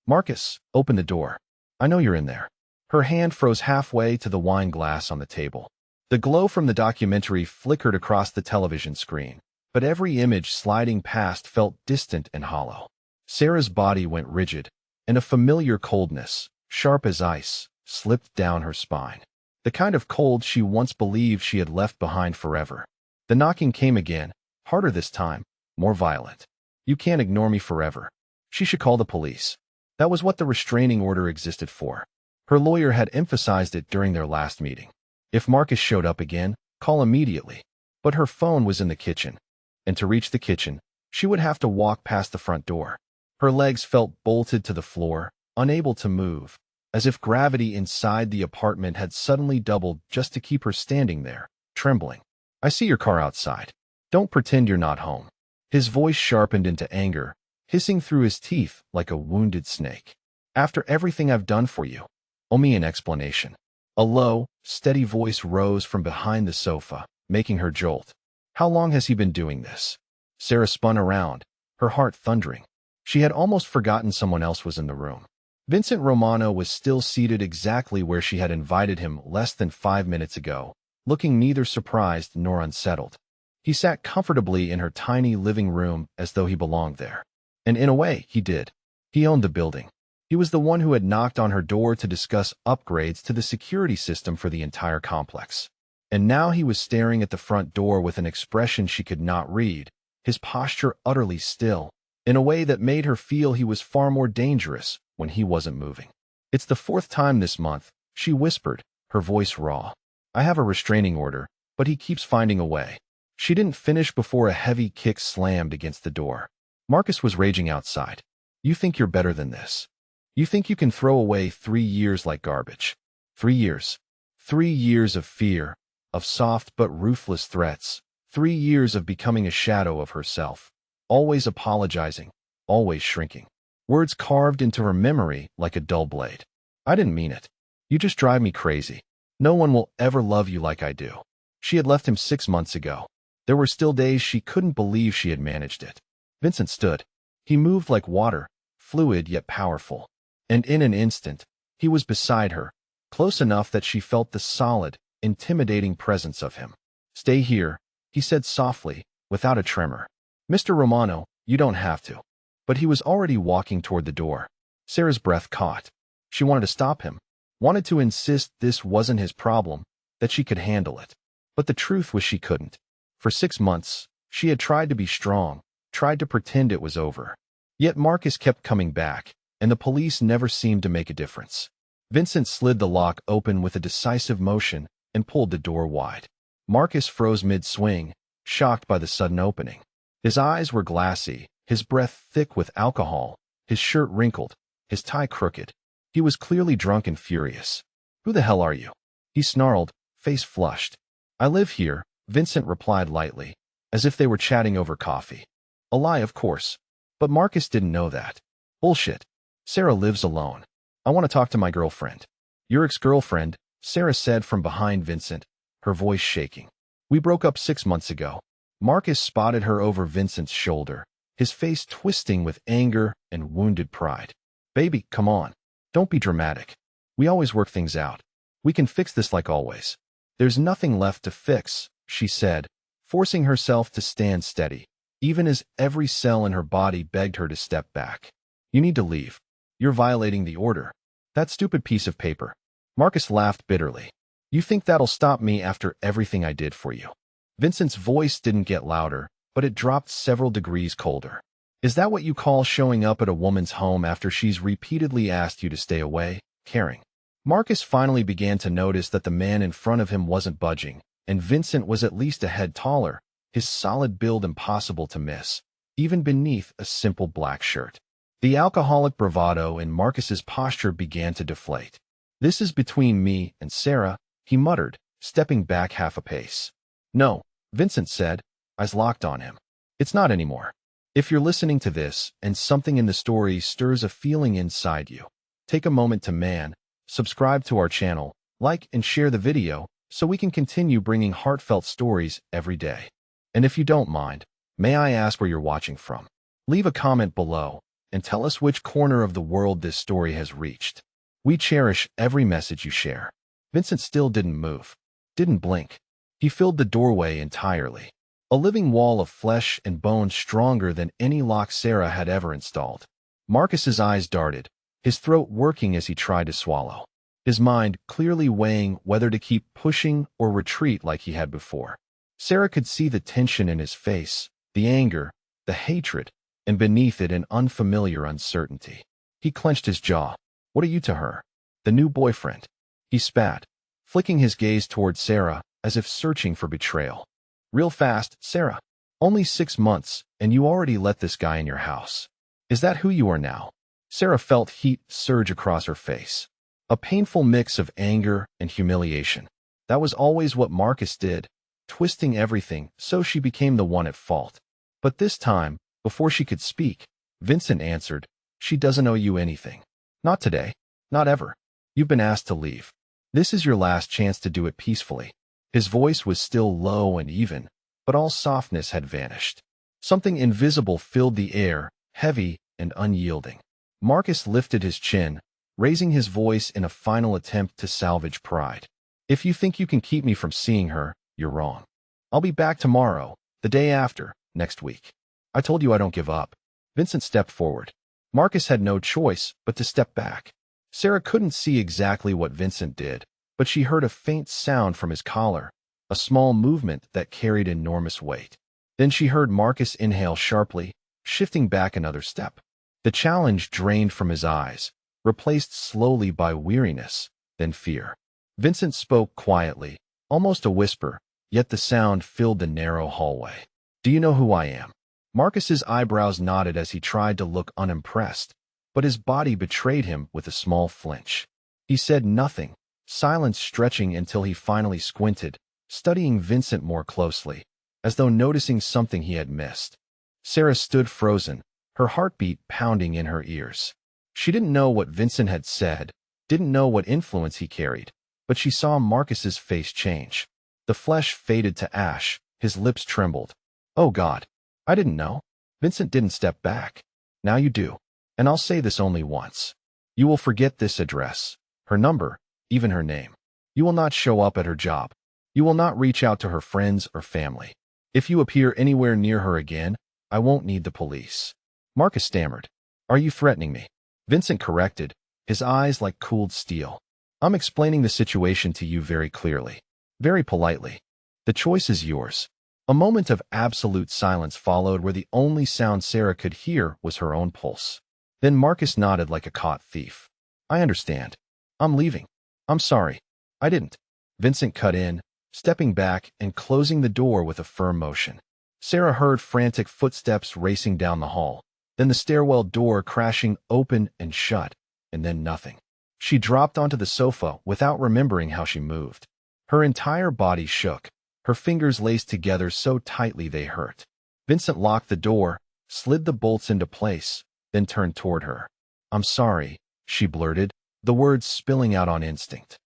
Marcus, open the door. I know you're in there. Her hand froze halfway to the wine glass on the table. The glow from the documentary flickered across the television screen, but every image sliding past felt distant and hollow. Sarah's body went rigid, and a familiar coldness, sharp as ice, slipped down her spine. The kind of cold she once believed she had left behind forever. The knocking came again, harder this time, more violent. You can't ignore me forever. She should call the police. That was what the restraining order existed for. Her lawyer had emphasized it during their last meeting. If Marcus showed up again, call immediately. But her phone was in the kitchen, and to reach the kitchen, she would have to walk past the front door. Her legs felt bolted to the floor, unable to move, as if gravity inside the apartment had suddenly doubled just to keep her standing there, trembling. I see your car outside. Don't pretend you're not home. His voice sharpened into anger, hissing through his teeth like a wounded snake. After everything I've done for you, owe me an explanation. A low, steady voice rose from behind the sofa, making her jolt. How long has he been doing this? Sarah spun around, her heart thundering. She had almost forgotten someone else was in the room. Vincent Romano was still seated exactly where she had invited him less than 5 minutes ago, looking neither surprised nor unsettled. He sat comfortably in her tiny living room as though he belonged there. And in a way, he did. He owned the building. He was the one who had knocked on her door to discuss upgrades to the security system for the entire complex. And now he was staring at the front door with an expression she could not read, his posture utterly still, in a way that made her feel he was far more dangerous when he wasn't moving. It's the 4th time this month, she whispered, her voice raw. I have a restraining order, but he keeps finding a way. She didn't finish before a heavy kick slammed against the door. Marcus was raging outside. You think you're better than this? You think you can throw away 3 years like garbage? 3 years. 3 years of fear, of soft but ruthless threats. 3 years of becoming a shadow of herself. Always apologizing, always shrinking. Words carved into her memory like a dull blade. I didn't mean it. You just drive me crazy. No one will ever love you like I do. She had left him 6 months ago. There were still days she couldn't believe she had managed it. Vincent stood. He moved like water, fluid yet powerful. And in an instant, he was beside her, close enough that she felt the solid, intimidating presence of him. Stay here, he said softly, without a tremor. Mr. Romano, you don't have to. But he was already walking toward the door. Sarah's breath caught. She wanted to stop him, wanted to insist this wasn't his problem, that she could handle it. But the truth was she couldn't. For 6 months, she had tried to be strong, tried to pretend it was over. Yet Marcus kept coming back, and the police never seemed to make a difference. Vincent slid the lock open with a decisive motion and pulled the door wide. Marcus froze mid-swing, shocked by the sudden opening. His eyes were glassy, his breath thick with alcohol, his shirt wrinkled, his tie crooked. He was clearly drunk and furious. Who the hell are you? He snarled, face flushed. I live here, Vincent replied lightly, as if they were chatting over coffee. A lie, of course. But Marcus didn't know that. Bullshit. Sarah lives alone. I want to talk to my girlfriend. Your ex-girlfriend, Sarah said from behind Vincent, her voice shaking. We broke up 6 months ago. Marcus spotted her over Vincent's shoulder, his face twisting with anger and wounded pride. Baby, come on. Don't be dramatic. We always work things out. We can fix this like always. There's nothing left to fix, she said, forcing herself to stand steady, even as every cell in her body begged her to step back. You need to leave. You're violating the order. That stupid piece of paper. Marcus laughed bitterly. You think that'll stop me after everything I did for you? Vincent's voice didn't get louder, but it dropped several degrees colder. Is that what you call showing up at a woman's home after she's repeatedly asked you to stay away? Caring. Marcus finally began to notice that the man in front of him wasn't budging, and Vincent was at least a head taller, his solid build impossible to miss, even beneath a simple black shirt. The alcoholic bravado in Marcus's posture began to deflate. This is between me and Sarah, he muttered, stepping back half a pace. No, Vincent said, eyes locked on him. It's not anymore. If you're listening to this and something in the story stirs a feeling inside you, take a moment to subscribe to our channel, like and share the video so we can continue bringing heartfelt stories every day. And if you don't mind, may I ask where you're watching from? Leave a comment below. and tell us which corner of the world this story has reached. We cherish every message you share. Vincent still didn't move, didn't blink. He filled the doorway entirely. A living wall of flesh and bone stronger than any lock Sarah had ever installed. Marcus's eyes darted, his throat working as he tried to swallow, his mind clearly weighing whether to keep pushing or retreat like he had before. Sarah could see the tension in his face, the anger, the hatred, and beneath it an unfamiliar uncertainty. He clenched his jaw. What are you to her? The new boyfriend. He spat, flicking his gaze toward Sarah as if searching for betrayal. Real fast, Sarah. Only 6 months, and you already let this guy in your house. Is that who you are now? Sarah felt heat surge across her face. A painful mix of anger and humiliation. That was always what Marcus did, twisting everything so she became the one at fault. But this time, before she could speak, Vincent answered, she doesn't owe you anything. Not today. Not ever. You've been asked to leave. This is your last chance to do it peacefully. His voice was still low and even, but all softness had vanished. Something invisible filled the air, heavy and unyielding. Marcus lifted his chin, raising his voice in a final attempt to salvage pride. If you think you can keep me from seeing her, you're wrong. I'll be back tomorrow, the day after, next week. I told you I don't give up. Vincent stepped forward. Marcus had no choice but to step back. Sarah couldn't see exactly what Vincent did, but she heard a faint sound from his collar, a small movement that carried enormous weight. Then she heard Marcus inhale sharply, shifting back another step. The challenge drained from his eyes, replaced slowly by weariness, then fear. Vincent spoke quietly, almost a whisper, yet the sound filled the narrow hallway. Do you know who I am? Marcus's eyebrows nodded as he tried to look unimpressed, but his body betrayed him with a small flinch. He said nothing, silence stretching until he finally squinted, studying Vincent more closely, as though noticing something he had missed. Sarah stood frozen, her heartbeat pounding in her ears. She didn't know what Vincent had said, didn't know what influence he carried, but she saw Marcus's face change. The flesh faded to ash, his lips trembled. Oh God, I didn't know. Vincent didn't step back. Now you do. And I'll say this only once. You will forget this address, her number, even her name. You will not show up at her job. You will not reach out to her friends or family. If you appear anywhere near her again, I won't need the police. Marcus stammered. Are you threatening me? Vincent corrected, his eyes like cooled steel. I'm explaining the situation to you very clearly, very politely. The choice is yours. A moment of absolute silence followed where the only sound Sarah could hear was her own pulse. Then Marcus nodded like a caught thief. I understand. I'm leaving. I'm sorry. I didn't. Vincent cut in, stepping back and closing the door with a firm motion. Sarah heard frantic footsteps racing down the hall, then the stairwell door crashing open and shut, and then nothing. She dropped onto the sofa without remembering how she moved. Her entire body shook, her fingers laced together so tightly they hurt. Vincent locked the door, slid the bolts into place, then turned toward her. I'm sorry, she blurted, the words spilling out on instinct.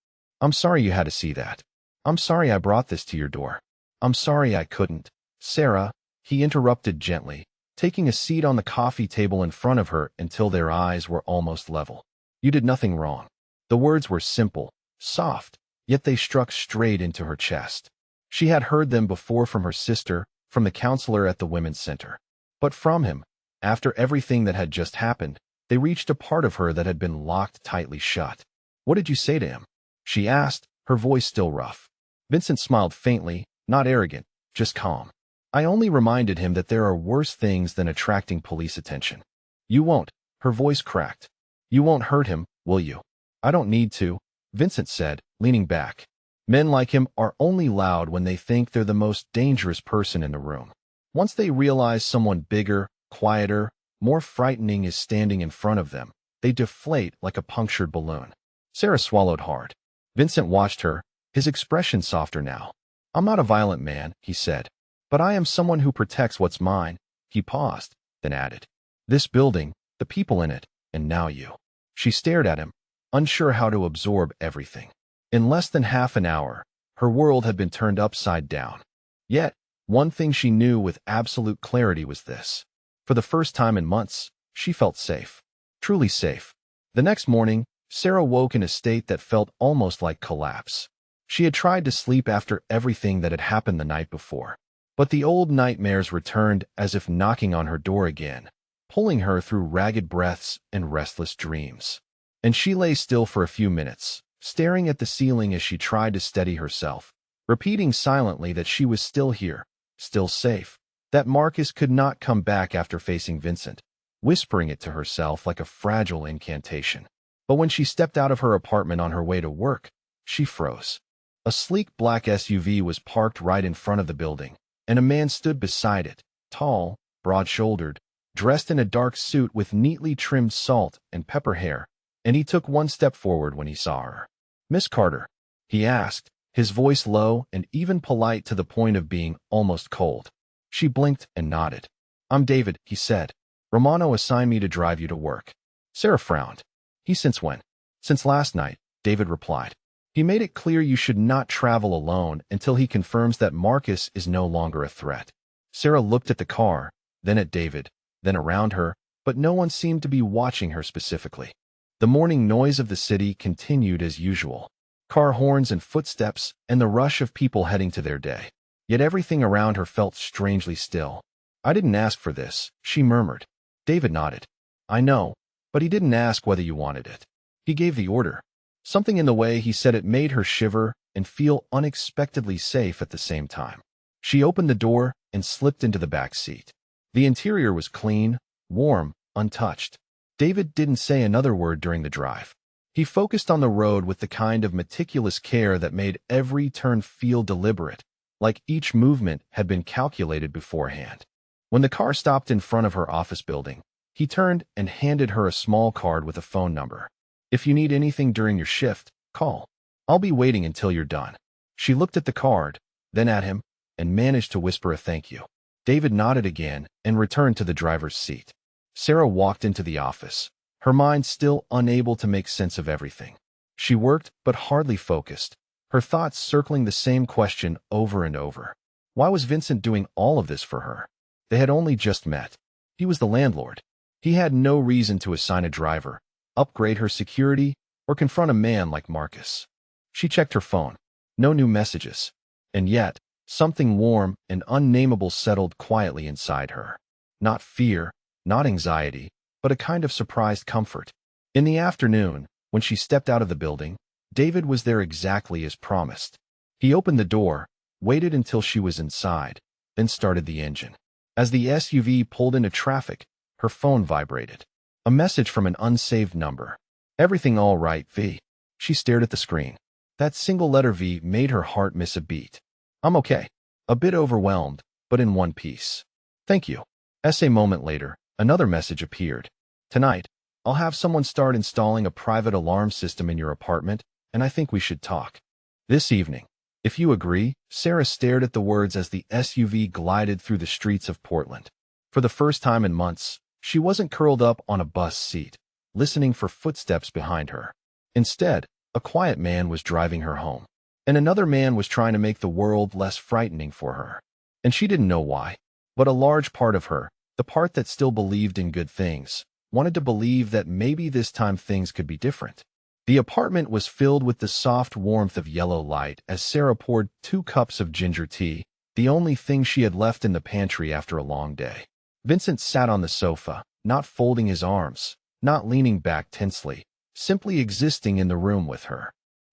I'm sorry you had to see that. I'm sorry I brought this to your door. I'm sorry I couldn't. Sarah, he interrupted gently, taking a seat on the coffee table in front of her until their eyes were almost level. You did nothing wrong. The words were simple, soft, yet they struck straight into her chest. She had heard them before from her sister, from the counselor at the women's center. But from him, after everything that had just happened, they reached a part of her that had been locked tightly shut. What did you say to him? She asked, her voice still rough. Vincent smiled faintly, not arrogant, just calm. I only reminded him that there are worse things than attracting police attention. You won't, her voice cracked. You won't hurt him, will you? I don't need to, Vincent said, leaning back. Men like him are only loud when they think they're the most dangerous person in the room. Once they realize someone bigger, quieter, more frightening is standing in front of them, they deflate like a punctured balloon. Sarah swallowed hard. Vincent watched her, his expression softer now. I'm not a violent man, he said, but I am someone who protects what's mine. He paused, then added, this building, the people in it, and now you. She stared at him, unsure how to absorb everything. In less than half an hour, her world had been turned upside down. Yet, one thing she knew with absolute clarity was this. For the first time in months, She felt safe. Truly safe. The next morning, Sarah woke in a state that felt almost like collapse. She had tried to sleep after everything that had happened the night before, but the old nightmares returned as if knocking on her door again, pulling her through ragged breaths and restless dreams. And she lay still for a few minutes, staring at the ceiling as she tried to steady herself, repeating silently that she was still here, still safe, that Marcus could not come back after facing Vincent, whispering it to herself like a fragile incantation. But when she stepped out of her apartment on her way to work, she froze. A sleek black SUV was parked right in front of the building, and a man stood beside it, tall, broad-shouldered, dressed in a dark suit with neatly trimmed salt and pepper hair, and he took one step forward when he saw her. "Miss Carter?" he asked, his voice low and even polite to the point of being almost cold. She blinked and nodded. "I'm David," he said. "Romano assigned me to drive you to work." Sarah frowned. "Since when?" "Since last night," David replied. "He made it clear you should not travel alone until he confirms that Marcus is no longer a threat." Sarah looked at the car, then at David, then around her, but no one seemed to be watching her specifically. The morning noise of the city continued as usual. Car horns and footsteps and the rush of people heading to their day. Yet everything around her felt strangely still. "I didn't ask for this," she murmured. David nodded. "I know, but he didn't ask whether you wanted it. He gave the order." Something in the way he said it made her shiver and feel unexpectedly safe at the same time. She opened the door and slipped into the back seat. The interior was clean, warm, untouched. David didn't say another word during the drive. He focused on the road with the kind of meticulous care that made every turn feel deliberate, like each movement had been calculated beforehand. When the car stopped in front of her office building, he turned and handed her a small card with a phone number. "If you need anything during your shift, call. I'll be waiting until you're done." She looked at the card, then at him, and managed to whisper a thank you. David nodded again and returned to the driver's seat. Sarah walked into the office, her mind still unable to make sense of everything. She worked but hardly focused, her thoughts circling the same question over and over. Why was Vincent doing all of this for her? They had only just met. He was the landlord. He had no reason to assign a driver, upgrade her security, or confront a man like Marcus. She checked her phone. No new messages. And yet, something warm and unnameable settled quietly inside her. Not fear, not anxiety, but a kind of surprised comfort. In the afternoon, when she stepped out of the building, David was there exactly as promised. He opened the door, waited until she was inside, then started the engine. As the SUV pulled into traffic, her phone vibrated. A message from an unsaved number. "Everything all right, V?" She stared at the screen. That single letter V made her heart miss a beat. "I'm okay." A bit overwhelmed, but in one piece. "Thank you." A moment later, another message appeared. "Tonight, I'll have someone start installing a private alarm system in your apartment, and I think we should talk. This evening. If you agree." Sarah stared at the words as the SUV glided through the streets of Portland. For the first time in months, she wasn't curled up on a bus seat, listening for footsteps behind her. Instead, a quiet man was driving her home, and another man was trying to make the world less frightening for her. And she didn't know why, but a large part of her, the part that still believed in good things, wanted to believe that maybe this time things could be different. The apartment was filled with the soft warmth of yellow light as Sarah poured 2 cups of ginger tea, the only thing she had left in the pantry after a long day. Vincent sat on the sofa, not folding his arms, not leaning back tensely, simply existing in the room with her.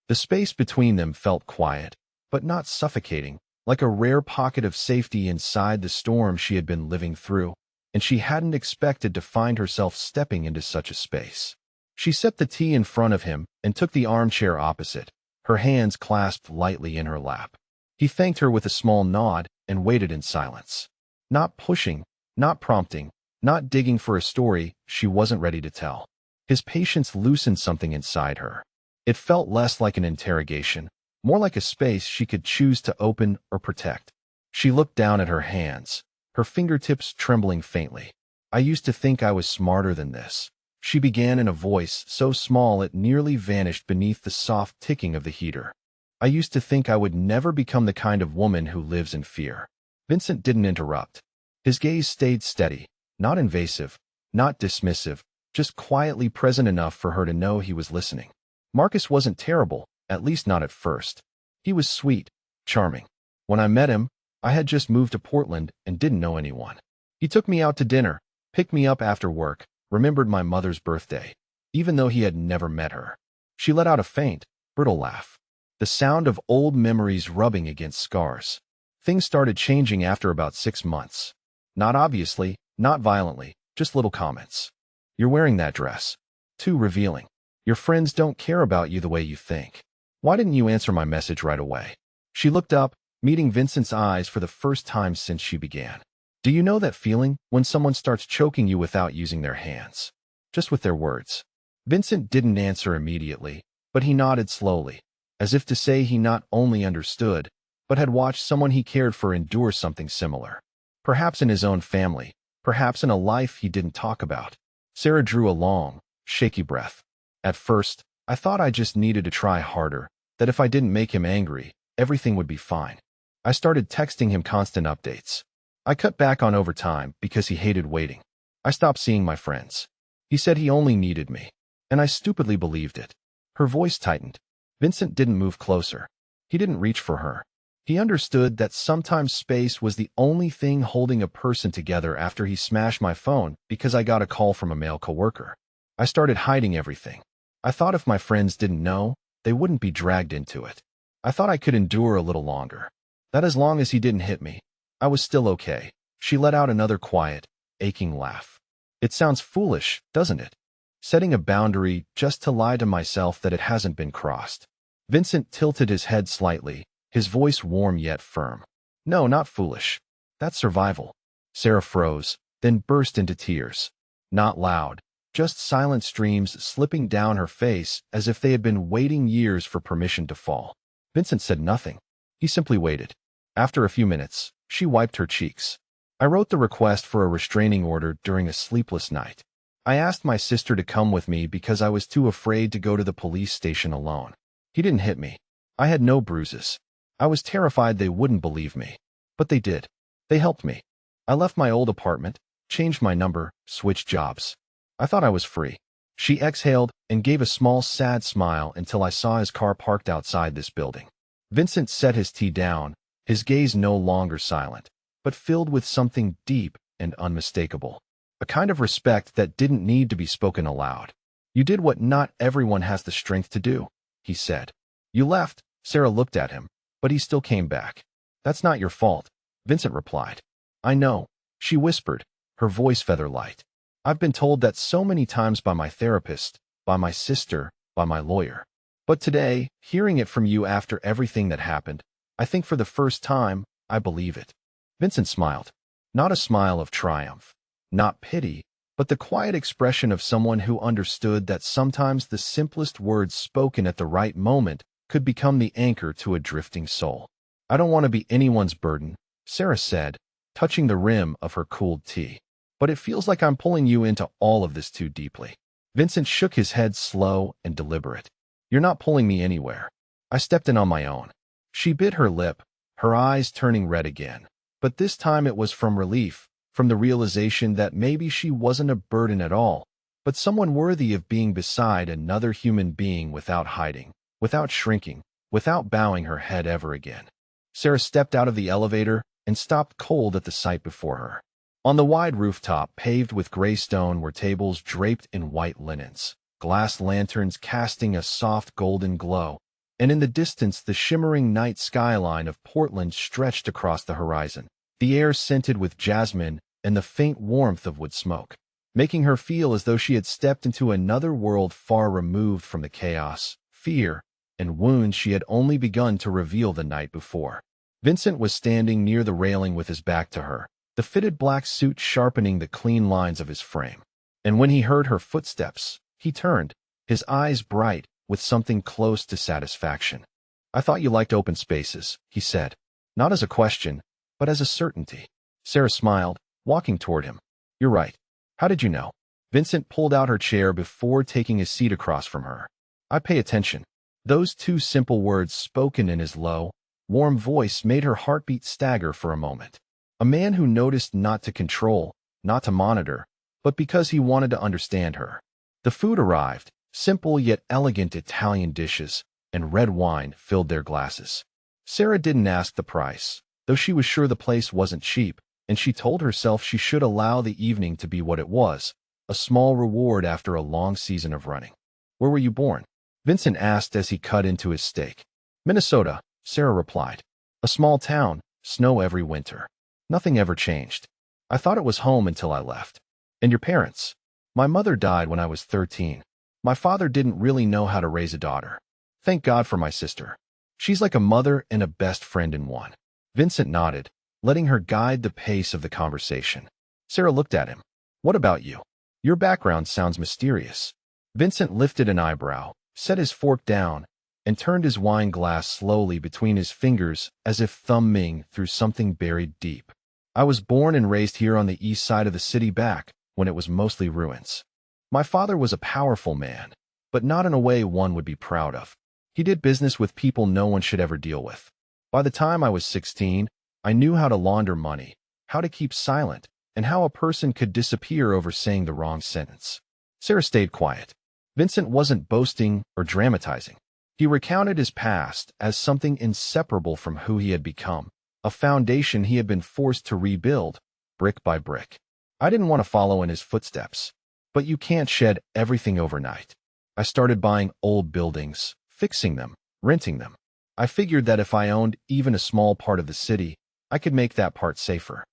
The space between them felt quiet, but not suffocating, like a rare pocket of safety inside the storm she had been living through, and she hadn't expected to find herself stepping into such a space. She set the tea in front of him and took the armchair opposite, her hands clasped lightly in her lap. He thanked her with a small nod and waited in silence. Not pushing, not prompting, not digging for a story she wasn't ready to tell. His patience loosened something inside her. It felt less like an interrogation, more like a space she could choose to open or protect. She looked down at her hands, her fingertips trembling faintly. "I used to think I was smarter than this," she began in a voice so small it nearly vanished beneath the soft ticking of the heater. "I used to think I would never become the kind of woman who lives in fear." Vincent didn't interrupt. His gaze stayed steady, not invasive, Not dismissive, just quietly present enough for her to know he was listening. Marcus wasn't terrible, at least not at first. He was sweet, charming. When I met him, I had just moved to Portland and didn't know anyone. He took me out to dinner, picked me up after work, remembered my mother's birthday, even though he had never met her. She let out a faint, brittle laugh. The sound of old memories rubbing against scars. Things started changing after about 6 months. Not obviously, not violently, just little comments. You're wearing that dress. Too revealing. Your friends don't care about you the way you think. Why didn't you answer my message right away? She looked up, meeting Vincent's eyes for the first time since she began. Do you know that feeling when someone starts choking you without using their hands? Just with their words. Vincent didn't answer immediately, but he nodded slowly, as if to say he not only understood, but had watched someone he cared for endure something similar. Perhaps in his own family, perhaps in a life he didn't talk about. Sarah drew a long, shaky breath. At first, I thought I just needed to try harder, that if I didn't make him angry, everything would be fine. I started texting him constant updates. I cut back on overtime because he hated waiting. I stopped seeing my friends. He said he only needed me, and I stupidly believed it. Her voice tightened. Vincent didn't move closer. He didn't reach for her. He understood that sometimes space was the only thing holding a person together after he smashed my phone because I got a call from a male coworker. I started hiding everything. I thought if my friends didn't know, they wouldn't be dragged into it. I thought I could endure a little longer. That as long as he didn't hit me, I was still okay. She let out another quiet, aching laugh. It sounds foolish, doesn't it? Setting a boundary just to lie to myself that it hasn't been crossed. Vincent tilted his head slightly, his voice warm yet firm. No, not foolish. That's survival. Sarah froze, then burst into tears. Not loud, just silent streams slipping down her face as if they had been waiting years for permission to fall. Vincent said nothing. He simply waited. After a few minutes, she wiped her cheeks. I wrote the request for a restraining order during a sleepless night. I asked my sister to come with me because I was too afraid to go to the police station alone. He didn't hit me. I had no bruises. I was terrified they wouldn't believe me. But they did. They helped me. I left my old apartment, changed my number, switched jobs. I thought I was free. She exhaled and gave a small sad smile until I saw his car parked outside this building. Vincent set his tea down, his gaze no longer silent, but filled with something deep and unmistakable. A kind of respect that didn't need to be spoken aloud. You did what not everyone has the strength to do, he said. You left, Sarah looked at him, but he still came back. That's not your fault, Vincent replied. I know, she whispered, her voice feather-light. I've been told that so many times by my therapist, by my sister, by my lawyer. But today, hearing it from you after everything that happened, I think for the first time, I believe it. Vincent smiled. Not a smile of triumph. Not pity, but the quiet expression of someone who understood that sometimes the simplest words spoken at the right moment could become the anchor to a drifting soul. I don't want to be anyone's burden, Sarah said, touching the rim of her cooled tea. But it feels like I'm pulling you into all of this too deeply. Vincent shook his head slow and deliberate. You're not pulling me anywhere. I stepped in on my own. She bit her lip, her eyes turning red again. But this time it was from relief, from the realization that maybe she wasn't a burden at all, but someone worthy of being beside another human being without hiding, without shrinking, without bowing her head ever again. Sarah stepped out of the elevator and stopped cold at the sight before her. On the wide rooftop, paved with gray stone, were tables draped in white linens, glass lanterns casting a soft golden glow, and in the distance the shimmering night skyline of Portland stretched across the horizon, the air scented with jasmine and the faint warmth of wood smoke, making her feel as though she had stepped into another world far removed from the chaos, fear, and wounds she had only begun to reveal the night before. Vincent was standing near the railing with his back to her, the fitted black suit sharpening the clean lines of his frame. And when he heard her footsteps, he turned, his eyes bright with something close to satisfaction. I thought you liked open spaces, he said, not as a question, but as a certainty. Sarah smiled, walking toward him. You're right. How did you know? Vincent pulled out her chair before taking his seat across from her. I pay attention. Those two simple words spoken in his low, warm voice made her heartbeat stagger for a moment. A man who noticed not to control, not to monitor, but because he wanted to understand her. The food arrived, simple yet elegant Italian dishes, and red wine filled their glasses. Sarah didn't ask the price, though she was sure the place wasn't cheap, and she told herself she should allow the evening to be what it was, a small reward after a long season of running. "Where were you born?" Vincent asked as he cut into his steak. "Minnesota," Sarah replied. "A small town, snow every winter. Nothing ever changed. I thought it was home until I left." "And your parents?" "My mother died when I was 13. My father didn't really know how to raise a daughter. Thank God for my sister. She's like a mother and a best friend in one." Vincent nodded, letting her guide the pace of the conversation. Sarah looked at him. "What about you? Your background sounds mysterious." Vincent lifted an eyebrow, set his fork down, and turned his wine glass slowly between his fingers as if thumbing through something buried deep. "I was born and raised here on the east side of the city back when it was mostly ruins. My father was a powerful man, but not in a way one would be proud of. He did business with people no one should ever deal with. By the time I was 16, I knew how to launder money, how to keep silent, and how a person could disappear over saying the wrong sentence." Sarah stayed quiet. Vincent wasn't boasting or dramatizing. He recounted his past as something inseparable from who he had become, a foundation he had been forced to rebuild, brick by brick. "I didn't want to follow in his footsteps. But you can't shed everything overnight. I started buying old buildings, fixing them, renting them. I figured that if I owned even a small part of the city, I could make that part safer."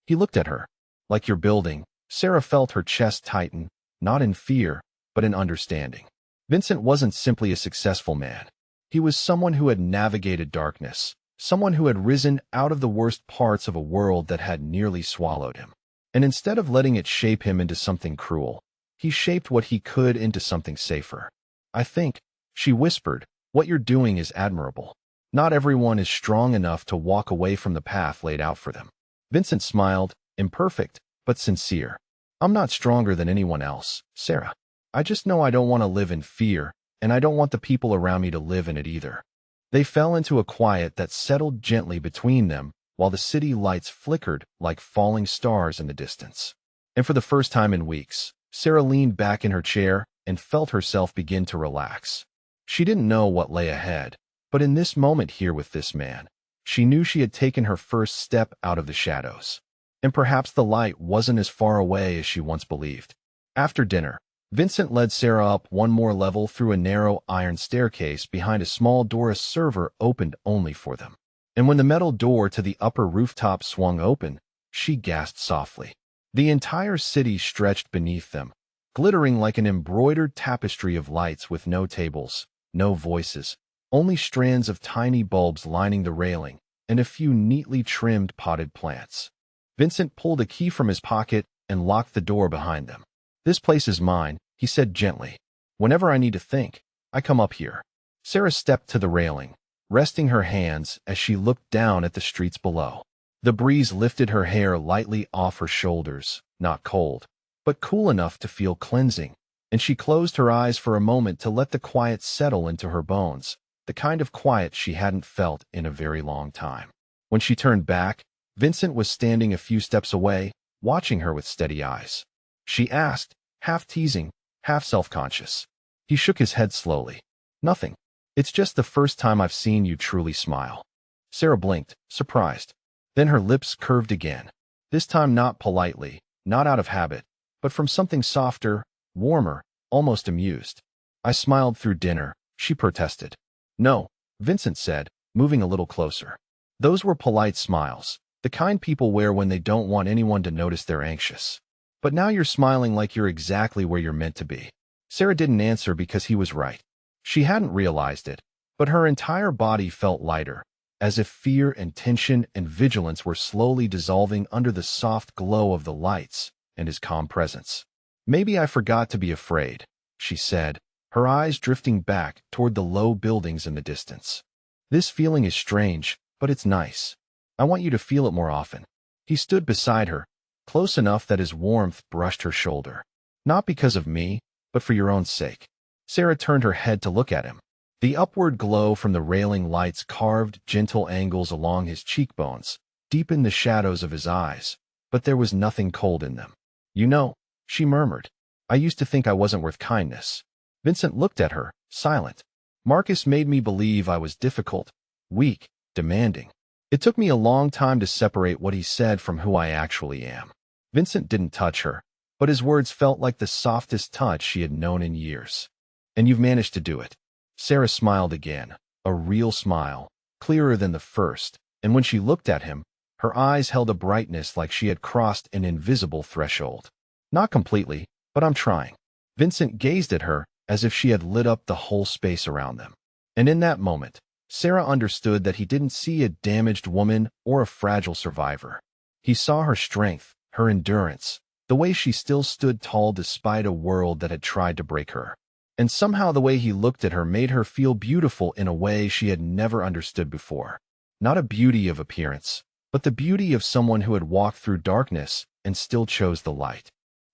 He looked at her. "Like your building." Sarah felt her chest tighten, not in fear, but in understanding. Vincent wasn't simply a successful man. He was someone who had navigated darkness, someone who had risen out of the worst parts of a world that had nearly swallowed him. And instead of letting it shape him into something cruel, he shaped what he could into something safer. "I think," she whispered, "what you're doing is admirable. Not everyone is strong enough to walk away from the path laid out for them." Vincent smiled, imperfect, but sincere. "I'm not stronger than anyone else, Sarah. I just know I don't want to live in fear, and I don't want the people around me to live in it either." They fell into a quiet that settled gently between them, while the city lights flickered like falling stars in the distance. And for the first time in weeks, Sarah leaned back in her chair and felt herself begin to relax. She didn't know what lay ahead, but in this moment here with this man, she knew she had taken her first step out of the shadows. And perhaps the light wasn't as far away as she once believed. After dinner, Vincent led Sarah up one more level through a narrow iron staircase behind a small door a server opened only for them. And when the metal door to the upper rooftop swung open, she gasped softly. The entire city stretched beneath them, glittering like an embroidered tapestry of lights with no tables, no voices, only strands of tiny bulbs lining the railing, and a few neatly trimmed potted plants. Vincent pulled a key from his pocket and locked the door behind them. "This place is mine," he said gently. "Whenever I need to think, I come up here." Sarah stepped to the railing, resting her hands as she looked down at the streets below. The breeze lifted her hair lightly off her shoulders, not cold, but cool enough to feel cleansing, and she closed her eyes for a moment to let the quiet settle into her bones, the kind of quiet she hadn't felt in a very long time. When she turned back, Vincent was standing a few steps away, watching her with steady eyes. She asked, half teasing, half self-conscious. He shook his head slowly. "Nothing. It's just the first time I've seen you truly smile." Sarah blinked, surprised. Then her lips curved again, this time not politely, not out of habit, but from something softer, warmer, almost amused. "I smiled through dinner," she protested. "No," Vincent said, moving a little closer. "Those were polite smiles, the kind people wear when they don't want anyone to notice they're anxious. But now you're smiling like you're exactly where you're meant to be." Sarah didn't answer because he was right. She hadn't realized it, but her entire body felt lighter, as if fear and tension and vigilance were slowly dissolving under the soft glow of the lights and his calm presence. "Maybe I forgot to be afraid," she said, her eyes drifting back toward the low buildings in the distance. "This feeling is strange, but it's nice. I want you to feel it more often." He stood beside her, close enough that his warmth brushed her shoulder. "Not because of me, but for your own sake." Sarah turned her head to look at him. The upward glow from the railing lights carved gentle angles along his cheekbones, deepened the shadows of his eyes, but there was nothing cold in them. "You know," She murmured. I used to think I wasn't worth kindness. Vincent looked at her, silent. Marcus made me believe I was difficult, weak, demanding. It took me a long time to separate what he said from who I actually am. Vincent didn't touch her, but his words felt like the softest touch she had known in years. And you've managed to do it. Sarah smiled again, a real smile, clearer than the first, and when she looked at him, her eyes held a brightness like she had crossed an invisible threshold. Not completely, but I'm trying. Vincent gazed at her as if she had lit up the whole space around them. And in that moment, Sarah understood that he didn't see a damaged woman or a fragile survivor. He saw her strength, her endurance, the way she still stood tall despite a world that had tried to break her. And somehow the way he looked at her made her feel beautiful in a way she had never understood before. Not a beauty of appearance, but the beauty of someone who had walked through darkness and still chose the light.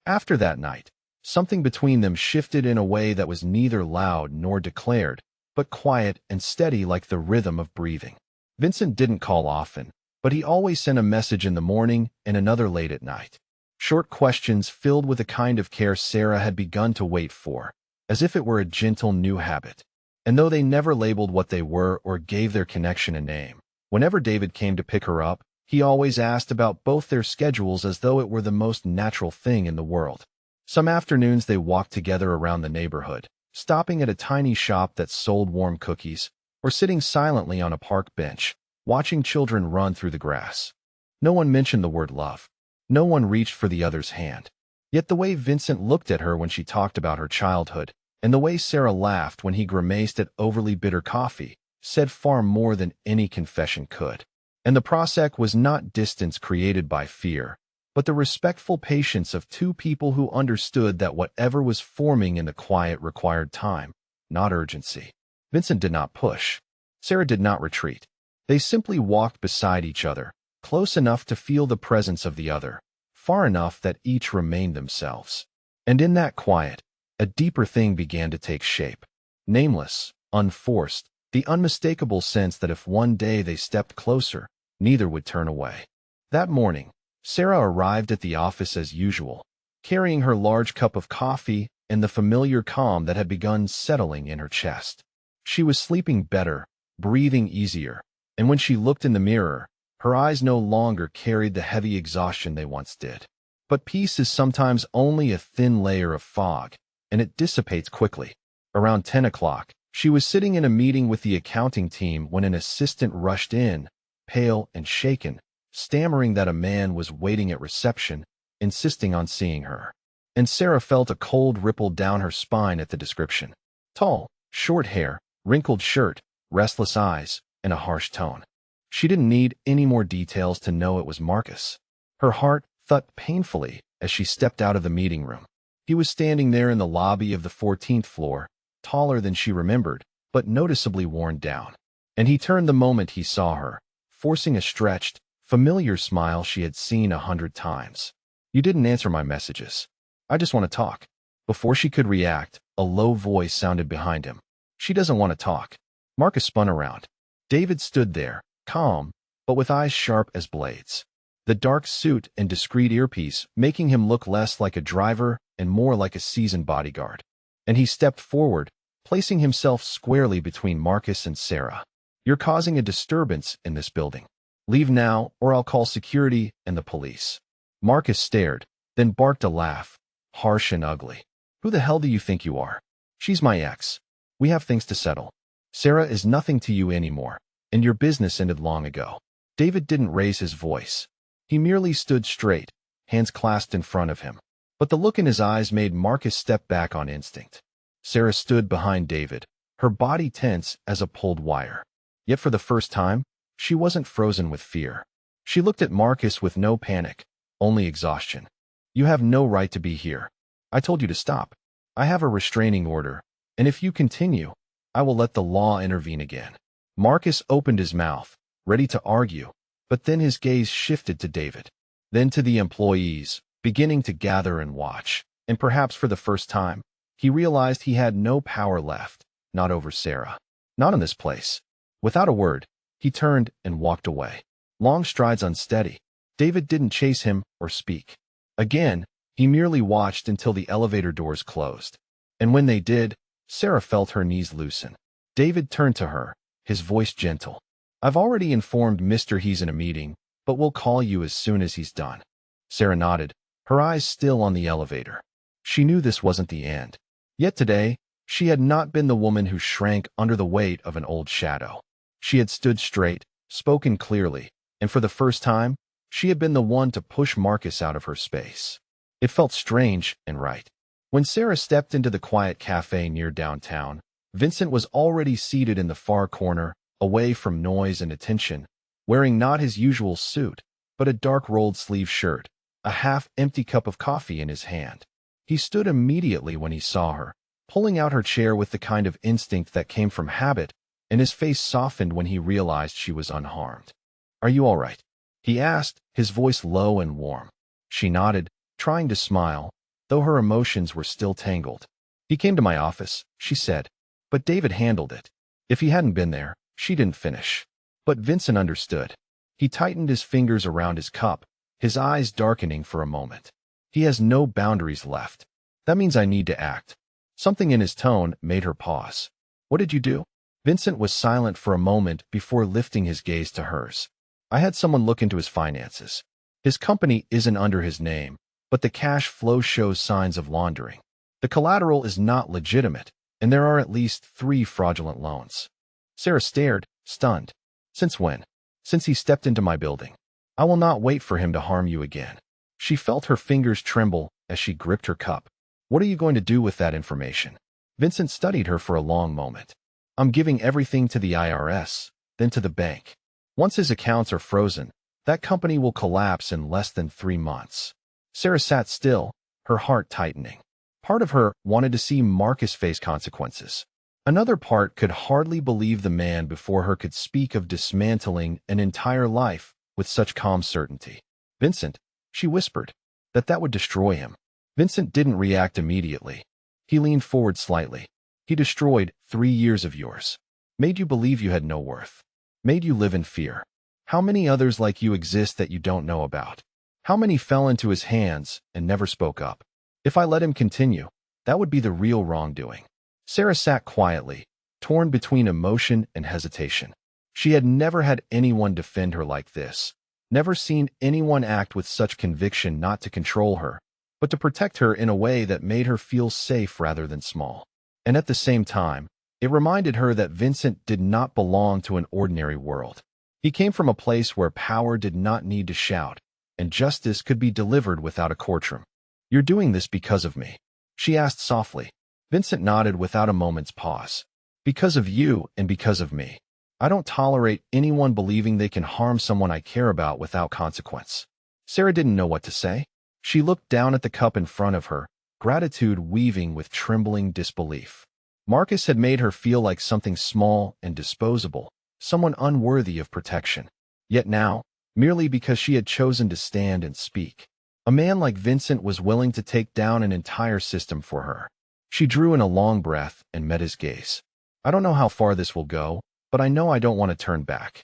After that night, something between them shifted in a way that was neither loud nor declared, but quiet and steady like the rhythm of breathing. Vincent didn't call often, but he always sent a message in the morning and another late at night. Short questions filled with a kind of care Sarah had begun to wait for, as if it were a gentle new habit. And though they never labeled what they were or gave their connection a name, whenever David came to pick her up, he always asked about both their schedules as though it were the most natural thing in the world. Some afternoons they walked together around the neighborhood, stopping at a tiny shop that sold warm cookies, or sitting silently on a park bench, watching children run through the grass. No one mentioned the word love. No one reached for the other's hand. Yet the way Vincent looked at her when she talked about her childhood, and the way Sarah laughed when he grimaced at overly bitter coffee, said far more than any confession could. And the Prosec was not distance created by fear, but the respectful patience of two people who understood that whatever was forming in the quiet required time, not urgency. Vincent did not push. Sarah did not retreat. They simply walked beside each other, close enough to feel the presence of the other, far enough that each remained themselves. And in that quiet, a deeper thing began to take shape. Nameless, unforced, the unmistakable sense that if one day they stepped closer, neither would turn away. That morning, Sarah arrived at the office as usual, carrying her large cup of coffee and the familiar calm that had begun settling in her chest. She was sleeping better, breathing easier, and when she looked in the mirror, her eyes no longer carried the heavy exhaustion they once did. But peace is sometimes only a thin layer of fog, and it dissipates quickly. Around 10 o'clock, she was sitting in a meeting with the accounting team when an assistant rushed in, pale and shaken, stammering that a man was waiting at reception, insisting on seeing her. And Sarah felt a cold ripple down her spine at the description. Tall, short hair, wrinkled shirt, restless eyes, and a harsh tone. She didn't need any more details to know it was Marcus. Her heart thumped painfully as she stepped out of the meeting room. He was standing there in the lobby of the 14th floor, taller than she remembered, but noticeably worn down. And he turned the moment he saw her, forcing a stretched, familiar smile she had seen 100 times. You didn't answer my messages. I just want to talk. Before she could react, a low voice sounded behind him. She doesn't want to talk. Marcus spun around. David stood there, calm, but with eyes sharp as blades. The dark suit and discreet earpiece making him look less like a driver and more like a seasoned bodyguard. And he stepped forward, placing himself squarely between Marcus and Sarah. You're causing a disturbance in this building. Leave now, or I'll call security and the police. Marcus stared, then barked a laugh, harsh and ugly. Who the hell do you think you are? She's my ex. We have things to settle. Sarah is nothing to you anymore, and your business ended long ago. David didn't raise his voice. He merely stood straight, hands clasped in front of him. But the look in his eyes made Marcus step back on instinct. Sarah stood behind David, her body tense as a pulled wire. Yet for the first time, she wasn't frozen with fear. She looked at Marcus with no panic, only exhaustion. You have no right to be here. I told you to stop. I have a restraining order, and if you continue, I will let the law intervene again. Marcus opened his mouth, ready to argue, but then his gaze shifted to David, then to the employees, beginning to gather and watch, and perhaps for the first time, he realized he had no power left, not over Sarah, not in this place. Without a word, he turned and walked away. Long strides unsteady. David didn't chase him or speak. Again, He merely watched until the elevator doors closed. And when they did, Sarah felt her knees loosen. David turned to her, his voice gentle. I've already informed Mr. He's in a meeting, but we'll call you as soon as he's done. Sarah nodded, her eyes still on the elevator. She knew this wasn't the end. Yet today, she had not been the woman who shrank under the weight of an old shadow. She had stood straight, spoken clearly, and for the first time, she had been the one to push Marcus out of her space. It felt strange and right. When Sarah stepped into the quiet cafe near downtown, Vincent was already seated in the far corner, away from noise and attention, wearing not his usual suit, but a dark rolled-sleeve shirt, a half-empty cup of coffee in his hand. He stood immediately when he saw her, pulling out her chair with the kind of instinct that came from habit, and his face softened when he realized she was unharmed. Are you all right? He asked, his voice low and warm. She nodded, trying to smile, though her emotions were still tangled. He came to my office, she said. But David handled it. If he hadn't been there, she didn't finish. But Vincent understood. He tightened his fingers around his cup, his eyes darkening for a moment. He has no boundaries left. That means I need to act. Something in his tone made her pause. What did you do? Vincent was silent for a moment before lifting his gaze to hers. I had someone look into his finances. His company isn't under his name, but the cash flow shows signs of laundering. The collateral is not legitimate, and there are at least 3 fraudulent loans. Sarah stared, stunned. Since when? Since he stepped into my building. I will not wait for him to harm you again. She felt her fingers tremble as she gripped her cup. What are you going to do with that information? Vincent studied her for a long moment. I'm giving everything to the IRS, then to the bank. Once his accounts are frozen, that company will collapse in less than 3 months. Sarah sat still, her heart tightening. Part of her wanted to see Marcus face consequences. Another part could hardly believe the man before her could speak of dismantling an entire life with such calm certainty. Vincent, she whispered, that would destroy him. Vincent didn't react immediately. He leaned forward slightly. He destroyed 3 years of yours. Made you believe you had no worth. Made you live in fear. How many others like you exist that you don't know about? How many fell into his hands and never spoke up? If I let him continue, that would be the real wrongdoing. Sarah sat quietly, torn between emotion and hesitation. She had never had anyone defend her like this, never seen anyone act with such conviction not to control her, but to protect her in a way that made her feel safe rather than small. And at the same time, it reminded her that Vincent did not belong to an ordinary world. He came from a place where power did not need to shout, and justice could be delivered without a courtroom. You're doing this because of me, she asked softly. Vincent nodded without a moment's pause. Because of you and because of me. I don't tolerate anyone believing they can harm someone I care about without consequence. Sarah didn't know what to say. She looked down at the cup in front of her, gratitude weaving with trembling disbelief. Marcus had made her feel like something small and disposable, someone unworthy of protection. Yet now, merely because she had chosen to stand and speak, a man like Vincent was willing to take down an entire system for her. She drew in a long breath and met his gaze. I don't know how far this will go, but I know I don't want to turn back.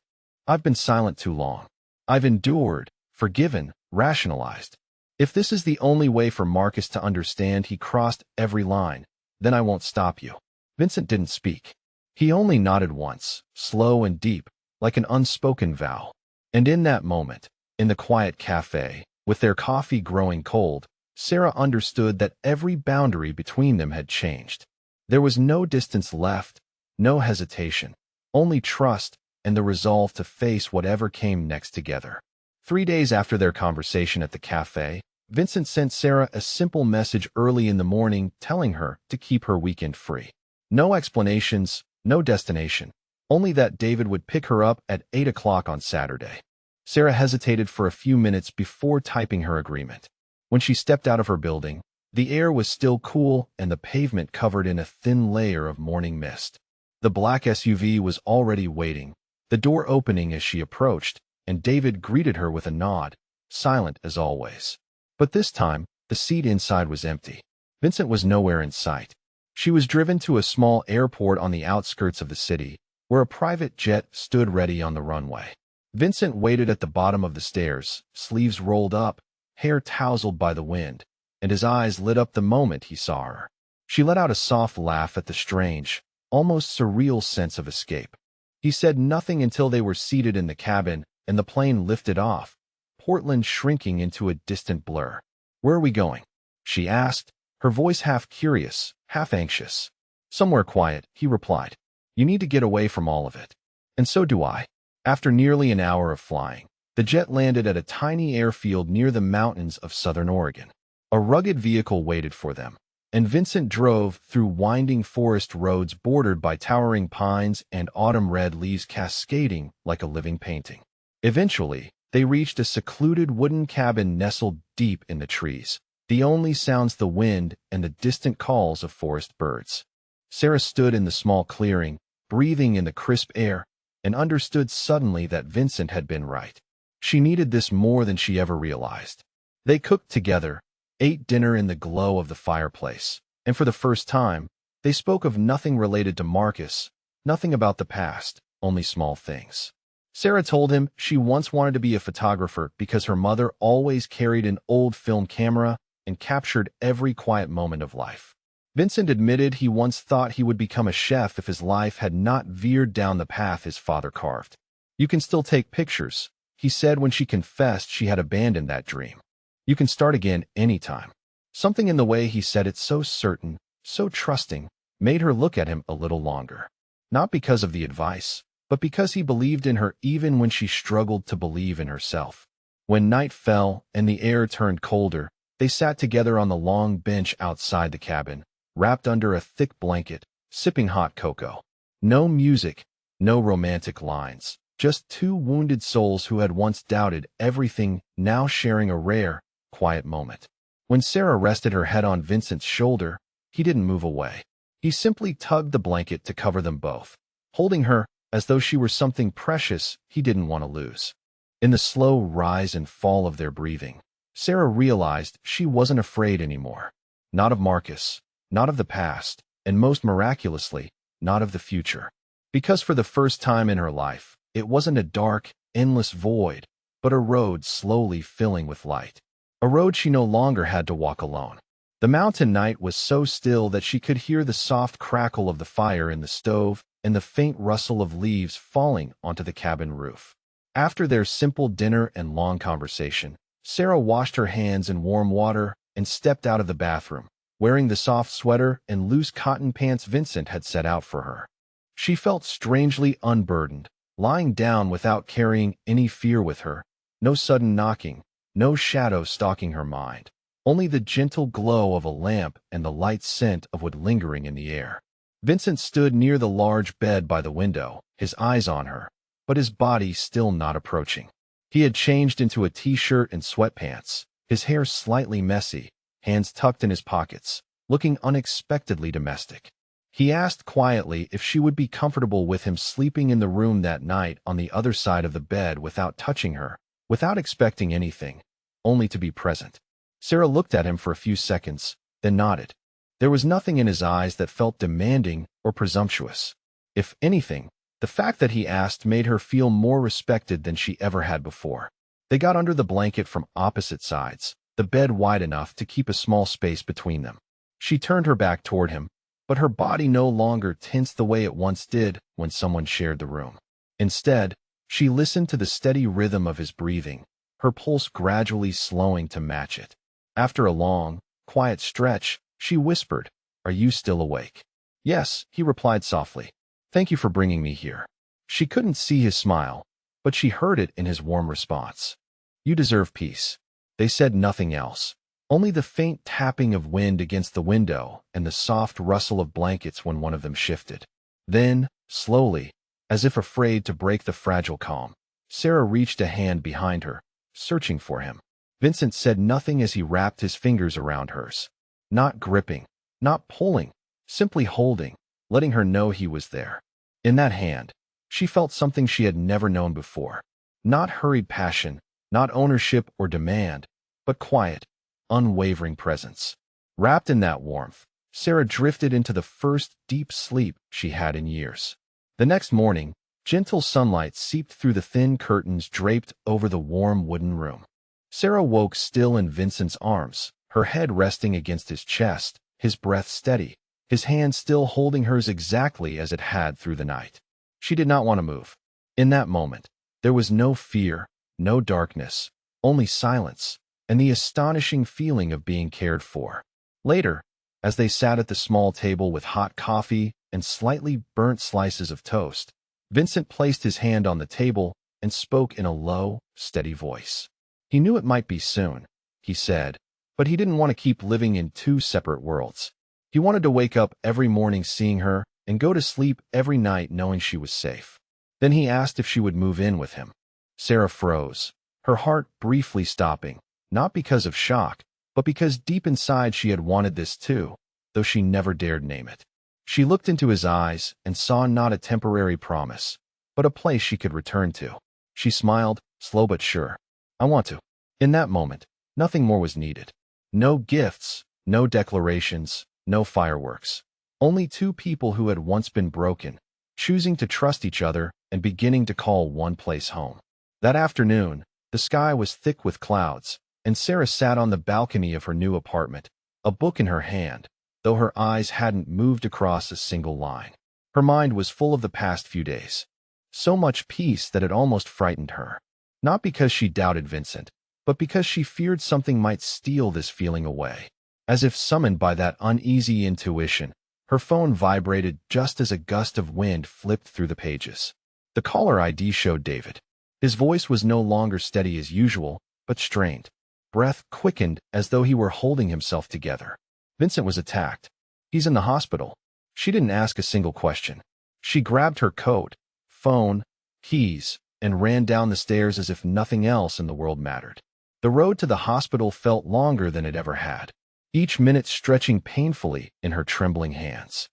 I've been silent too long. I've endured, forgiven, rationalized. If this is the only way for Marcus to understand he crossed every line, then I won't stop you. Vincent didn't speak. He only nodded once, slow and deep, like an unspoken vow. And in that moment, in the quiet cafe, with their coffee growing cold, Sarah understood that every boundary between them had changed. There was no distance left, no hesitation, only trust and the resolve to face whatever came next together. 3 days after their conversation at the cafe, Vincent sent Sarah a simple message early in the morning telling her to keep her weekend free. No explanations, no destination, only that David would pick her up at 8 o'clock on Saturday. Sarah hesitated for a few minutes before typing her agreement. When she stepped out of her building, the air was still cool and the pavement covered in a thin layer of morning mist. The black SUV was already waiting, the door opening as she approached, and David greeted her with a nod, silent as always. But this time, the seat inside was empty. Vincent was nowhere in sight. She was driven to a small airport on the outskirts of the city, where a private jet stood ready on the runway. Vincent waited at the bottom of the stairs, sleeves rolled up, hair tousled by the wind, and his eyes lit up the moment he saw her. She let out a soft laugh at the strange, almost surreal sense of escape. He said nothing until they were seated in the cabin and the plane lifted off, Portland shrinking into a distant blur. "Where are we going?" she asked, her voice half curious, half anxious. "Somewhere quiet," he replied. "You need to get away from all of it." "And so do I." After nearly an hour of flying, the jet landed at a tiny airfield near the mountains of southern Oregon. A rugged vehicle waited for them, and Vincent drove through winding forest roads bordered by towering pines and autumn red leaves cascading like a living painting. Eventually, they reached a secluded wooden cabin nestled deep in the trees, the only sounds the wind and the distant calls of forest birds. Sarah stood in the small clearing, breathing in the crisp air, and understood suddenly that Vincent had been right. She needed this more than she ever realized. They cooked together, ate dinner in the glow of the fireplace, and for the first time, they spoke of nothing related to Marcus, nothing about the past, only small things. Sarah told him she once wanted to be a photographer because her mother always carried an old film camera and captured every quiet moment of life. Vincent admitted he once thought he would become a chef if his life had not veered down the path his father carved. "You can still take pictures," he said when she confessed she had abandoned that dream. "You can start again anytime." Something in the way he said it, so certain, so trusting, made her look at him a little longer. Not because of the advice, but because he believed in her even when she struggled to believe in herself. When night fell and the air turned colder, they sat together on the long bench outside the cabin, wrapped under a thick blanket, sipping hot cocoa. No music, no romantic lines, just two wounded souls who had once doubted everything, now sharing a rare, quiet moment. When Sarah rested her head on Vincent's shoulder, he didn't move away. He simply tugged the blanket to cover them both, holding her as though she were something precious he didn't want to lose. In the slow rise and fall of their breathing, Sarah realized she wasn't afraid anymore. Not of Marcus, not of the past, and most miraculously, not of the future. Because for the first time in her life, it wasn't a dark, endless void, but a road slowly filling with light. A road she no longer had to walk alone. The mountain night was so still that she could hear the soft crackle of the fire in the stove and the faint rustle of leaves falling onto the cabin roof. After their simple dinner and long conversation, Sarah washed her hands in warm water and stepped out of the bathroom, wearing the soft sweater and loose cotton pants Vincent had set out for her. She felt strangely unburdened, lying down without carrying any fear with her, no sudden knocking, no shadow stalking her mind, only the gentle glow of a lamp and the light scent of wood lingering in the air. Vincent stood near the large bed by the window, his eyes on her, but his body still not approaching. He had changed into a t-shirt and sweatpants, his hair slightly messy, hands tucked in his pockets, looking unexpectedly domestic. He asked quietly if she would be comfortable with him sleeping in the room that night on the other side of the bed without touching her, without expecting anything, only to be present. Sarah looked at him for a few seconds, then nodded. There was nothing in his eyes that felt demanding or presumptuous. If anything, the fact that he asked made her feel more respected than she ever had before. They got under the blanket from opposite sides, the bed wide enough to keep a small space between them. She turned her back toward him, but her body no longer tensed the way it once did when someone shared the room. Instead, she listened to the steady rhythm of his breathing, her pulse gradually slowing to match it. After a long, quiet stretch, she whispered, "Are you still awake?" "Yes," he replied softly. "Thank you for bringing me here." She couldn't see his smile, but she heard it in his warm response. "You deserve peace." They said nothing else, only the faint tapping of wind against the window and the soft rustle of blankets when one of them shifted. Then, slowly, as if afraid to break the fragile calm, Sarah reached a hand behind her, searching for him. Vincent said nothing as he wrapped his fingers around hers. Not gripping, not pulling, simply holding, letting her know he was there. In that hand, she felt something she had never known before. Not hurried passion, not ownership or demand, but quiet, unwavering presence. Wrapped in that warmth, Sarah drifted into the first deep sleep she had in years. The next morning, gentle sunlight seeped through the thin curtains draped over the warm wooden room. Sarah woke still in Vincent's arms, her head resting against his chest, his breath steady, his hand still holding hers exactly as it had through the night. She did not want to move. In that moment, there was no fear, no darkness, only silence, and the astonishing feeling of being cared for. Later, as they sat at the small table with hot coffee and slightly burnt slices of toast, Vincent placed his hand on the table and spoke in a low, steady voice. He knew it might be soon, he said, but he didn't want to keep living in two separate worlds. He wanted to wake up every morning seeing her and go to sleep every night knowing she was safe. Then he asked if she would move in with him. Sarah froze, her heart briefly stopping, not because of shock, but because deep inside she had wanted this too, though she never dared name it. She looked into his eyes and saw not a temporary promise, but a place she could return to. She smiled, slow but sure. I want to. In that moment, nothing more was needed. No gifts, no declarations, no fireworks. Only two people who had once been broken, choosing to trust each other and beginning to call one place home. That afternoon, the sky was thick with clouds, and Sarah sat on the balcony of her new apartment, a book in her hand, though her eyes hadn't moved across a single line. Her mind was full of the past few days. So much peace that it almost frightened her. Not because she doubted Vincent, but because she feared something might steal this feeling away. As if summoned by that uneasy intuition, her phone vibrated just as a gust of wind flipped through the pages. The caller ID showed David. His voice was no longer steady as usual, but strained. Breath quickened as though he were holding himself together. Vincent was attacked. He's in the hospital. She didn't ask a single question. She grabbed her coat, phone, keys, and ran down the stairs as if nothing else in the world mattered. The road to the hospital felt longer than it ever had, each minute stretching painfully in her trembling hands.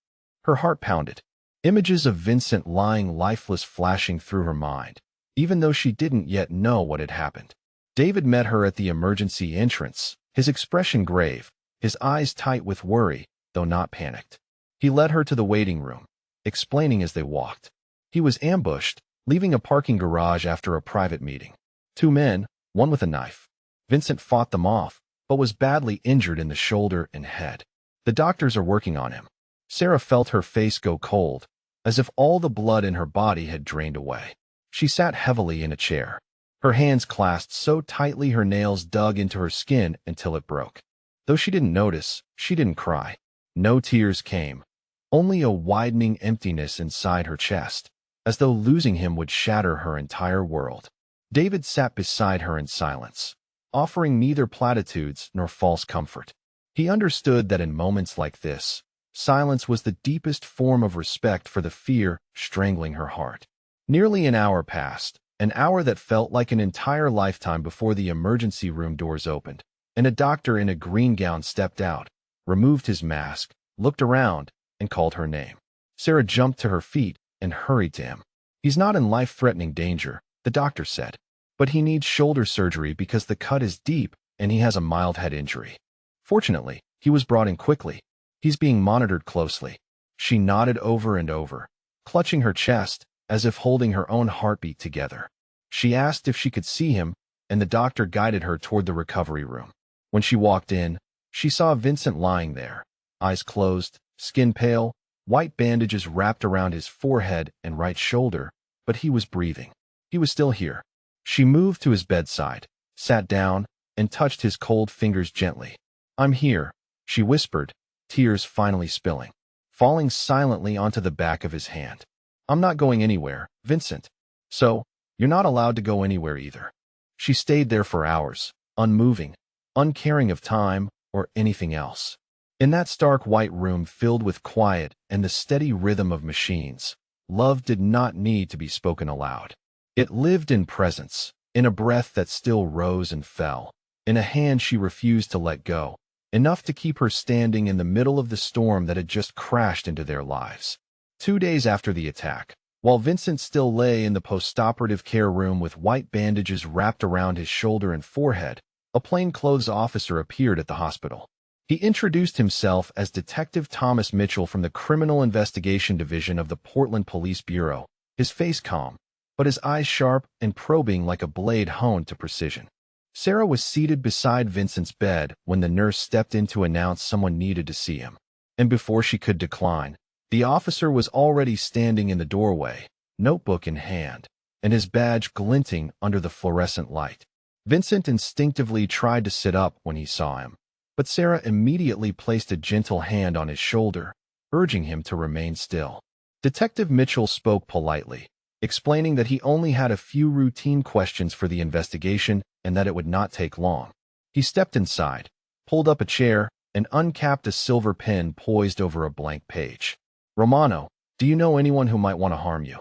Her heart pounded. Images of Vincent lying lifeless flashing through her mind, even though she didn't yet know what had happened. David met her at the emergency entrance, his expression grave, his eyes tight with worry, though not panicked. He led her to the waiting room, explaining as they walked. He was ambushed, leaving a parking garage after a private meeting. Two men, one with a knife. Vincent fought them off, but was badly injured in the shoulder and head. The doctors are working on him. Sarah felt her face go cold, as if all the blood in her body had drained away. She sat heavily in a chair, her hands clasped so tightly her nails dug into her skin until it broke. Though she didn't notice, she didn't cry. No tears came, only a widening emptiness inside her chest, as though losing him would shatter her entire world. David sat beside her in silence, offering neither platitudes nor false comfort. He understood that in moments like this, silence was the deepest form of respect for the fear strangling her heart. Nearly an hour passed, an hour that felt like an entire lifetime before the emergency room doors opened, and a doctor in a green gown stepped out, removed his mask, looked around, and called her name. Sarah jumped to her feet and hurried to him. He's not in life-threatening danger, the doctor said, but he needs shoulder surgery because the cut is deep and he has a mild head injury. Fortunately, he was brought in quickly. He's being monitored closely. She nodded over and over, clutching her chest as if holding her own heartbeat together. She asked if she could see him, and the doctor guided her toward the recovery room. When she walked in, she saw Vincent lying there, eyes closed, skin pale, white bandages wrapped around his forehead and right shoulder, but he was breathing. He was still here. She moved to his bedside, sat down, and touched his cold fingers gently. "I'm here," she whispered, tears finally spilling, falling silently onto the back of his hand. "I'm not going anywhere, Vincent. So, you're not allowed to go anywhere either." She stayed there for hours, unmoving, uncaring of time or anything else. In that stark white room filled with quiet and the steady rhythm of machines, love did not need to be spoken aloud. It lived in presence, in a breath that still rose and fell, in a hand she refused to let go, enough to keep her standing in the middle of the storm that had just crashed into their lives. 2 days after the attack, while Vincent still lay in the post-operative care room with white bandages wrapped around his shoulder and forehead, a plainclothes officer appeared at the hospital. He introduced himself as Detective Thomas Mitchell from the Criminal Investigation Division of the Portland Police Bureau, his face calm, but his eyes sharp and probing like a blade honed to precision. Sarah was seated beside Vincent's bed when the nurse stepped in to announce someone needed to see him. And before she could decline, the officer was already standing in the doorway, notebook in hand, and his badge glinting under the fluorescent light. Vincent instinctively tried to sit up when he saw him, but Sarah immediately placed a gentle hand on his shoulder, urging him to remain still. Detective Mitchell spoke politely, explaining that he only had a few routine questions for the investigation and that it would not take long. He stepped inside, pulled up a chair, and uncapped a silver pen poised over a blank page. "Romano, do you know anyone who might want to harm you?"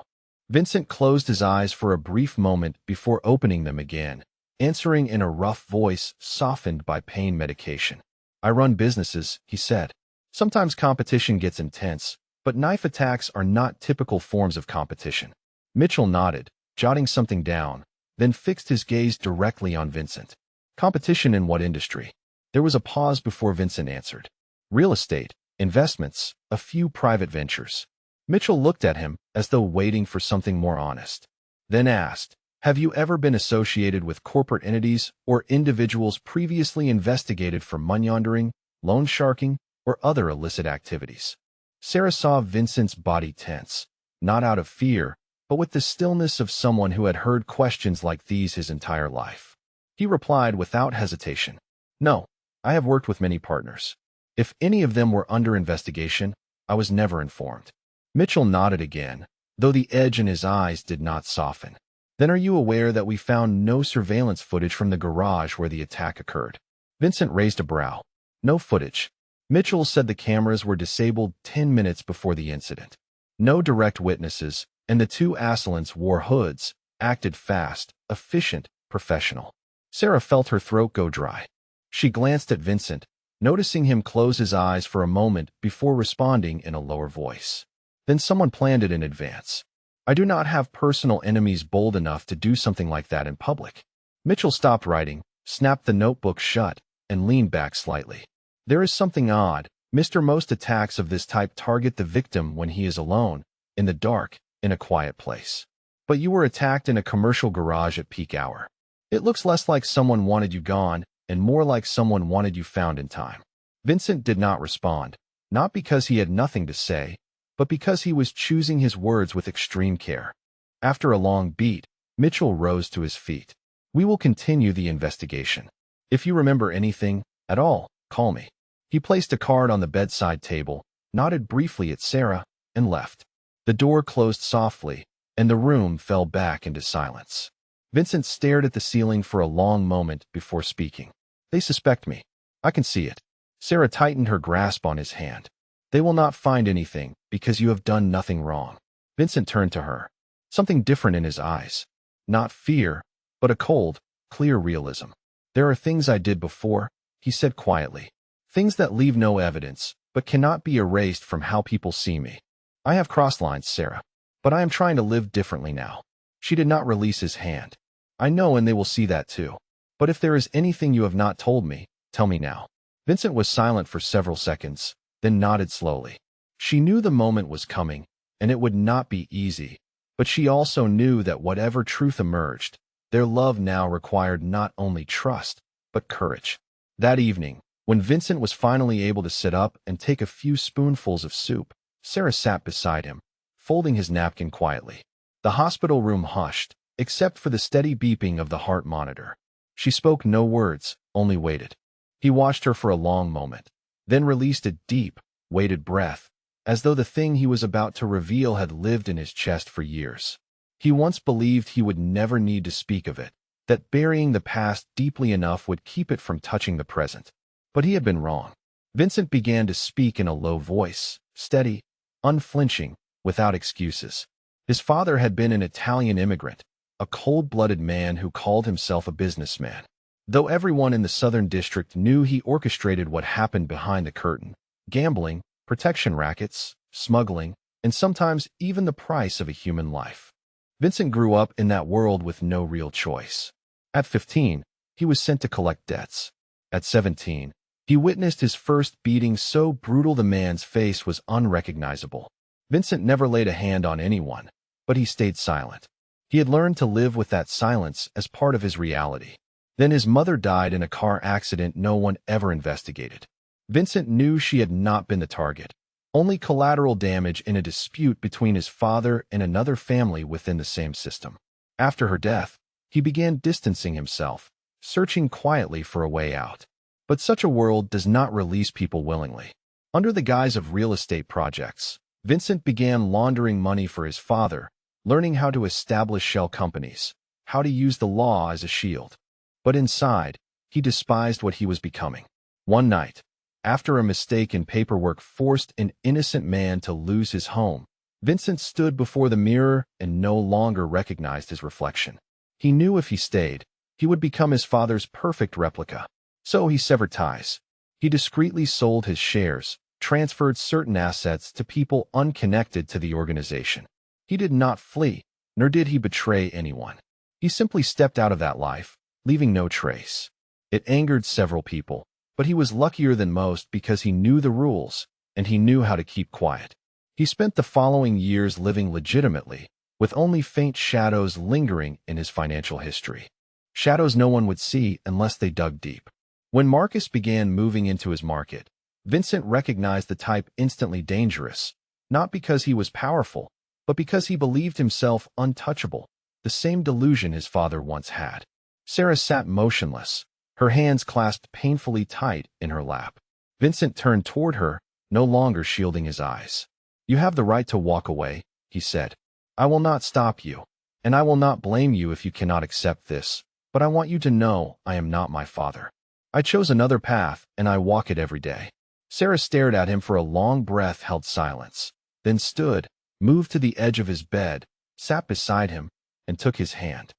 Vincent closed his eyes for a brief moment before opening them again, answering in a rough voice softened by pain medication. "I run businesses," he said. "Sometimes competition gets intense, but knife attacks are not typical forms of competition." Mitchell nodded, jotting something down, then fixed his gaze directly on Vincent. "Competition in what industry?" There was a pause before Vincent answered. "Real estate, investments, a few private ventures." Mitchell looked at him as though waiting for something more honest, then asked, "Have you ever been associated with corporate entities or individuals previously investigated for money laundering, loan sharking, or other illicit activities?" Sarah saw Vincent's body tense, not out of fear, but with the stillness of someone who had heard questions like these his entire life. He replied without hesitation, "No, I have worked with many partners. If any of them were under investigation, I was never informed." Mitchell nodded again, though the edge in his eyes did not soften. "Then are you aware that we found no surveillance footage from the garage where the attack occurred?" Vincent raised a brow. "No footage." Mitchell said the cameras were disabled 10 minutes before the incident. No direct witnesses, and the two assailants wore hoods, acted fast, efficient, professional. Sarah felt her throat go dry. She glanced at Vincent, noticing him close his eyes for a moment before responding in a lower voice. "Then someone planned it in advance. I do not have personal enemies bold enough to do something like that in public." Mitchell stopped writing, snapped the notebook shut, and leaned back slightly. "There is something odd. Most attacks of this type target the victim when he is alone, in the dark, in a quiet place. But you were attacked in a commercial garage at peak hour. It looks less like someone wanted you gone and more like someone wanted you found in time." Vincent did not respond, not because he had nothing to say, but because he was choosing his words with extreme care. After a long beat, Mitchell rose to his feet. "We will continue the investigation. If you remember anything at all, call me." He placed a card on the bedside table, nodded briefly at Sarah, and left. The door closed softly, and the room fell back into silence. Vincent stared at the ceiling for a long moment before speaking. "They suspect me. I can see it." Sarah tightened her grasp on his hand. "They will not find anything because you have done nothing wrong." Vincent turned to her, something different in his eyes. Not fear, but a cold, clear realism. "There are things I did before," he said quietly. "Things that leave no evidence, but cannot be erased from how people see me. I have crossed lines, Sarah, but I am trying to live differently now." She did not release his hand. "I know, and they will see that too. But if there is anything you have not told me, tell me now." Vincent was silent for several seconds, then nodded slowly. She knew the moment was coming, and it would not be easy, but she also knew that whatever truth emerged, their love now required not only trust, but courage. That evening, when Vincent was finally able to sit up and take a few spoonfuls of soup, Sarah sat beside him, folding his napkin quietly. The hospital room hushed, except for the steady beeping of the heart monitor. She spoke no words, only waited. He watched her for a long moment, then released a deep, weighted breath, as though the thing he was about to reveal had lived in his chest for years. He once believed he would never need to speak of it, that burying the past deeply enough would keep it from touching the present. But he had been wrong. Vincent began to speak in a low voice, steady, unflinching, without excuses. His father had been an Italian immigrant, a cold-blooded man who called himself a businessman. Though everyone in the Southern District knew he orchestrated what happened behind the curtain, gambling, protection rackets, smuggling, and sometimes even the price of a human life. Vincent grew up in that world with no real choice. At 15, he was sent to collect debts. At 17, he witnessed his first beating so brutal the man's face was unrecognizable. Vincent never laid a hand on anyone, but he stayed silent. He had learned to live with that silence as part of his reality. Then his mother died in a car accident no one ever investigated. Vincent knew she had not been the target. Only collateral damage in a dispute between his father and another family within the same system. After her death, he began distancing himself, searching quietly for a way out. But such a world does not release people willingly. Under the guise of real estate projects, Vincent began laundering money for his father, learning how to establish shell companies, how to use the law as a shield. But inside, he despised what he was becoming. One night, after a mistake in paperwork forced an innocent man to lose his home, Vincent stood before the mirror and no longer recognized his reflection. He knew if he stayed, he would become his father's perfect replica. So he severed ties. He discreetly sold his shares, transferred certain assets to people unconnected to the organization. He did not flee, nor did he betray anyone. He simply stepped out of that life, leaving no trace. It angered several people, but he was luckier than most because he knew the rules, and he knew how to keep quiet. He spent the following years living legitimately, with only faint shadows lingering in his financial history. Shadows no one would see unless they dug deep. When Marcus began moving into his market, Vincent recognized the type instantly dangerous, not because he was powerful, but because he believed himself untouchable, the same delusion his father once had. Sarah sat motionless, her hands clasped painfully tight in her lap. Vincent turned toward her, no longer shielding his eyes. "You have the right to walk away," he said. "I will not stop you, and I will not blame you if you cannot accept this, but I want you to know I am not my father. I chose another path, and I walk it every day." Sarah stared at him for a long breath, held silence, then stood, moved to the edge of his bed, sat beside him, and took his hand.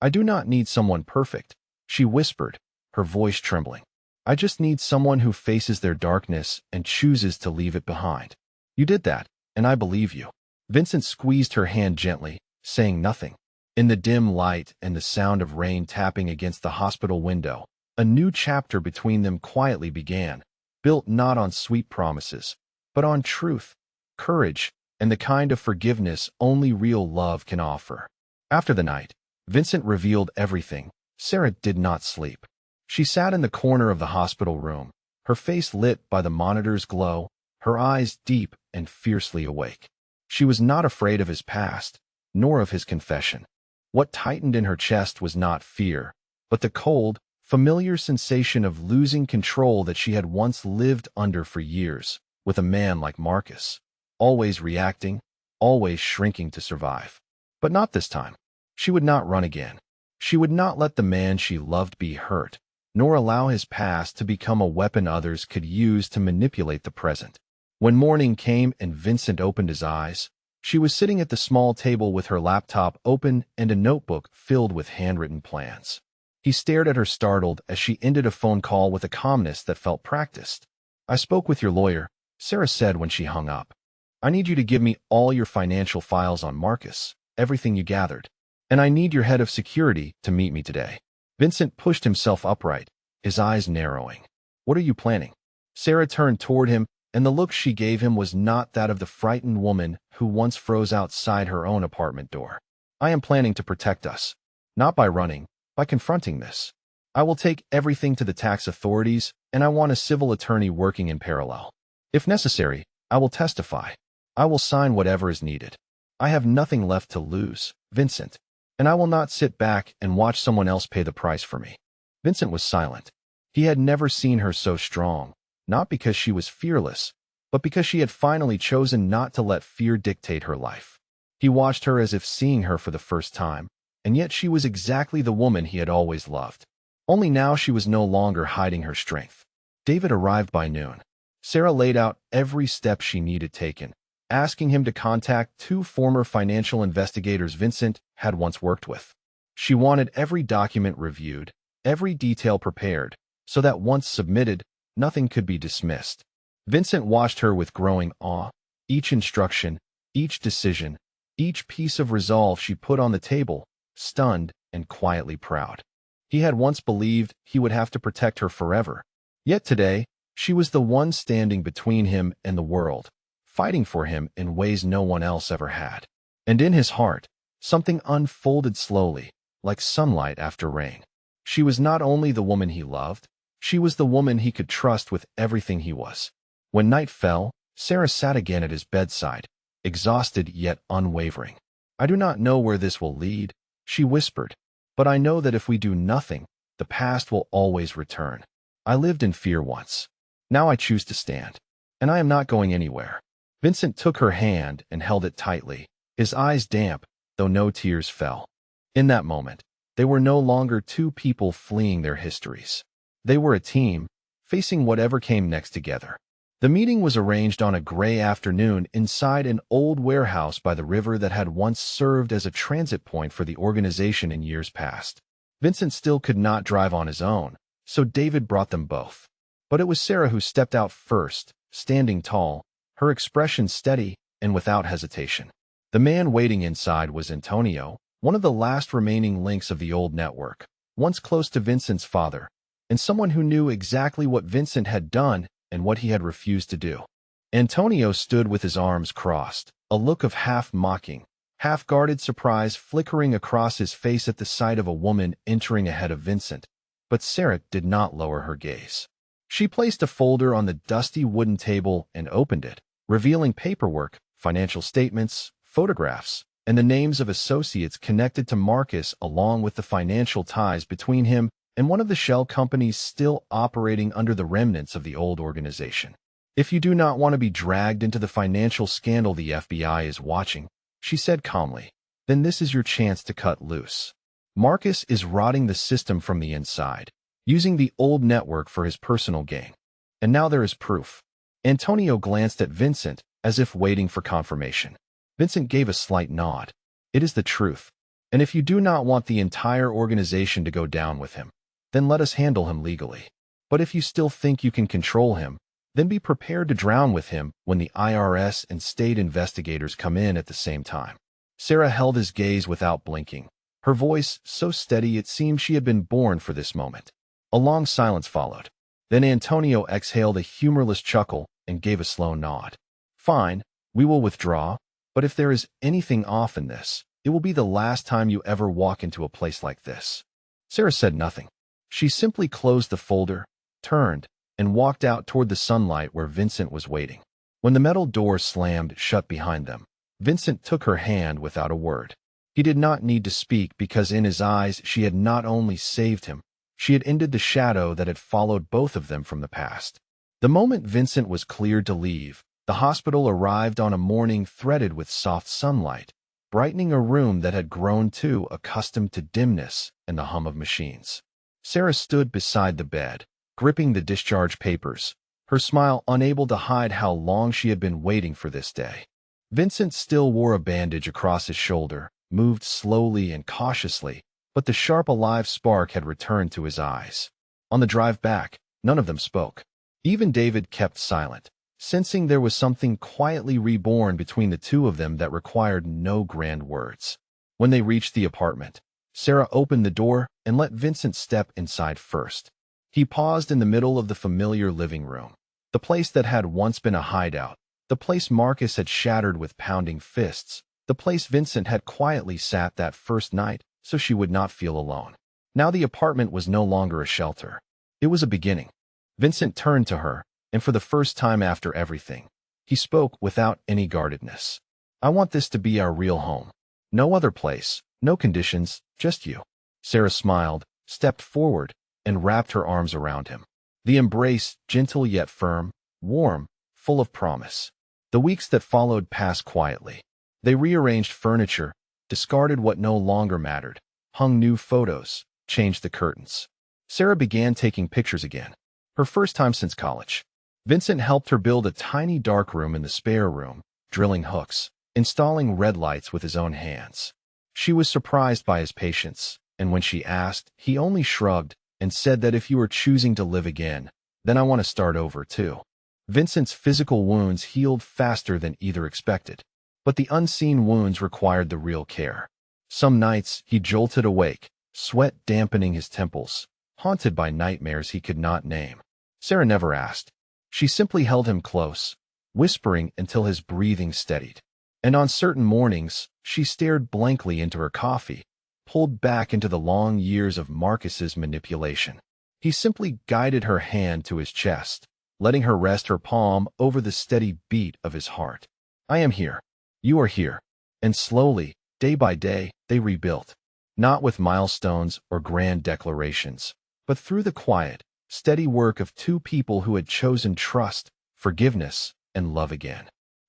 "I do not need someone perfect," she whispered, her voice trembling. "I just need someone who faces their darkness and chooses to leave it behind. You did that, and I believe you." Vincent squeezed her hand gently, saying nothing. In the dim light and the sound of rain tapping against the hospital window, a new chapter between them quietly began, built not on sweet promises, but on truth, courage, and the kind of forgiveness only real love can offer. After the night, Vincent revealed everything. Sarah did not sleep. She sat in the corner of the hospital room, her face lit by the monitor's glow, her eyes deep and fiercely awake. She was not afraid of his past, nor of his confession. What tightened in her chest was not fear, but the cold, familiar sensation of losing control that she had once lived under for years, with a man like Marcus, always reacting, always shrinking to survive. But not this time. She would not run again. She would not let the man she loved be hurt, nor allow his past to become a weapon others could use to manipulate the present. When morning came and Vincent opened his eyes, she was sitting at the small table with her laptop open and a notebook filled with handwritten plans. He stared at her startled as she ended a phone call with a calmness that felt practiced. "I spoke with your lawyer," Sarah said when she hung up. "I need you to give me all your financial files on Marcus, everything you gathered. And I need your head of security to meet me today." Vincent pushed himself upright, his eyes narrowing. "What are you planning?" Sarah turned toward him, and the look she gave him was not that of the frightened woman who once froze outside her own apartment door. "I am planning to protect us. Not by running, by confronting this. I will take everything to the tax authorities, and I want a civil attorney working in parallel. If necessary, I will testify. I will sign whatever is needed. I have nothing left to lose, Vincent, and I will not sit back and watch someone else pay the price for me." Vincent was silent. He had never seen her so strong, not because she was fearless, but because she had finally chosen not to let fear dictate her life. He watched her as if seeing her for the first time, and yet she was exactly the woman he had always loved. Only now she was no longer hiding her strength. David arrived by noon. Sarah laid out every step she needed taken, asking him to contact two former financial investigators Vincent had once worked with. She wanted every document reviewed, every detail prepared, so that once submitted, nothing could be dismissed. Vincent watched her with growing awe. Each instruction, each decision, each piece of resolve she put on the table, stunned and quietly proud. He had once believed he would have to protect her forever. Yet today, she was the one standing between him and the world, fighting for him in ways no one else ever had. And in his heart, something unfolded slowly, like sunlight after rain. She was not only the woman he loved, she was the woman he could trust with everything he was. When night fell, Sarah sat again at his bedside, exhausted yet unwavering. "I do not know where this will lead," she whispered, "but I know that if we do nothing, the past will always return. I lived in fear once. Now I choose to stand. And I am not going anywhere." Vincent took her hand and held it tightly, his eyes damp, though no tears fell. In that moment, they were no longer two people fleeing their histories. They were a team, facing whatever came next together. The meeting was arranged on a gray afternoon inside an old warehouse by the river that had once served as a transit point for the organization in years past. Vincent still could not drive on his own, so David brought them both. But it was Sarah who stepped out first, standing tall, her expression steady and without hesitation. The man waiting inside was Antonio, one of the last remaining links of the old network, once close to Vincent's father, and someone who knew exactly what Vincent had done and what he had refused to do. Antonio stood with his arms crossed, a look of half-mocking, half-guarded surprise flickering across his face at the sight of a woman entering ahead of Vincent. But Sarah did not lower her gaze. She placed a folder on the dusty wooden table and opened it, revealing paperwork, financial statements, photographs, and the names of associates connected to Marcus, along with the financial ties between him and one of the shell companies still operating under the remnants of the old organization. "If you do not want to be dragged into the financial scandal the FBI is watching," she said calmly, "then this is your chance to cut loose. Marcus is rotting the system from the inside, using the old network for his personal gain. And now there is proof." Antonio glanced at Vincent, as if waiting for confirmation. Vincent gave a slight nod. "It is the truth. And if you do not want the entire organization to go down with him, then let us handle him legally. But if you still think you can control him, then be prepared to drown with him when the IRS and state investigators come in at the same time." Sarah held his gaze without blinking, her voice so steady it seemed she had been born for this moment. A long silence followed. Then Antonio exhaled a humorless chuckle and gave a slow nod. "Fine, we will withdraw, but if there is anything off in this, it will be the last time you ever walk into a place like this." Sarah said nothing. She simply closed the folder, turned, and walked out toward the sunlight where Vincent was waiting. When the metal door slammed shut behind them, Vincent took her hand without a word. He did not need to speak because in his eyes she had not only saved him, she had ended the shadow that had followed both of them from the past. The moment Vincent was cleared to leave, the hospital arrived on a morning threaded with soft sunlight, brightening a room that had grown too accustomed to dimness and the hum of machines. Sarah stood beside the bed, gripping the discharge papers, her smile unable to hide how long she had been waiting for this day. Vincent still wore a bandage across his shoulder, moved slowly and cautiously, but the sharp alive spark had returned to his eyes. On the drive back, none of them spoke. Even David kept silent, sensing there was something quietly reborn between the two of them that required no grand words. When they reached the apartment, Sarah opened the door and let Vincent step inside first. He paused in the middle of the familiar living room, the place that had once been a hideout, the place Marcus had shattered with pounding fists, the place Vincent had quietly sat that first night so she would not feel alone. Now the apartment was no longer a shelter. It was a beginning. Vincent turned to her, and for the first time after everything, he spoke without any guardedness. "I want this to be our real home. No other place, no conditions, just you." Sarah smiled, stepped forward, and wrapped her arms around him. The embrace, gentle yet firm, warm, full of promise. The weeks that followed passed quietly. They rearranged furniture, discarded what no longer mattered, hung new photos, changed the curtains. Sarah began taking pictures again, her first time since college. Vincent helped her build a tiny darkroom in the spare room, drilling hooks, installing red lights with his own hands. She was surprised by his patience, and when she asked, he only shrugged and said that if you were choosing to live again, then I want to start over too. Vincent's physical wounds healed faster than either expected, but the unseen wounds required the real care. Some nights he jolted awake, sweat dampening his temples, haunted by nightmares he could not name. Sarah never asked. She simply held him close, whispering until his breathing steadied. And on certain mornings, she stared blankly into her coffee, pulled back into the long years of Marcus's manipulation. He simply guided her hand to his chest, letting her rest her palm over the steady beat of his heart. I am here. You are here. And slowly, day by day, they rebuilt. Not with milestones or grand declarations, but through the quiet, steady work of two people who had chosen trust, forgiveness, and love again.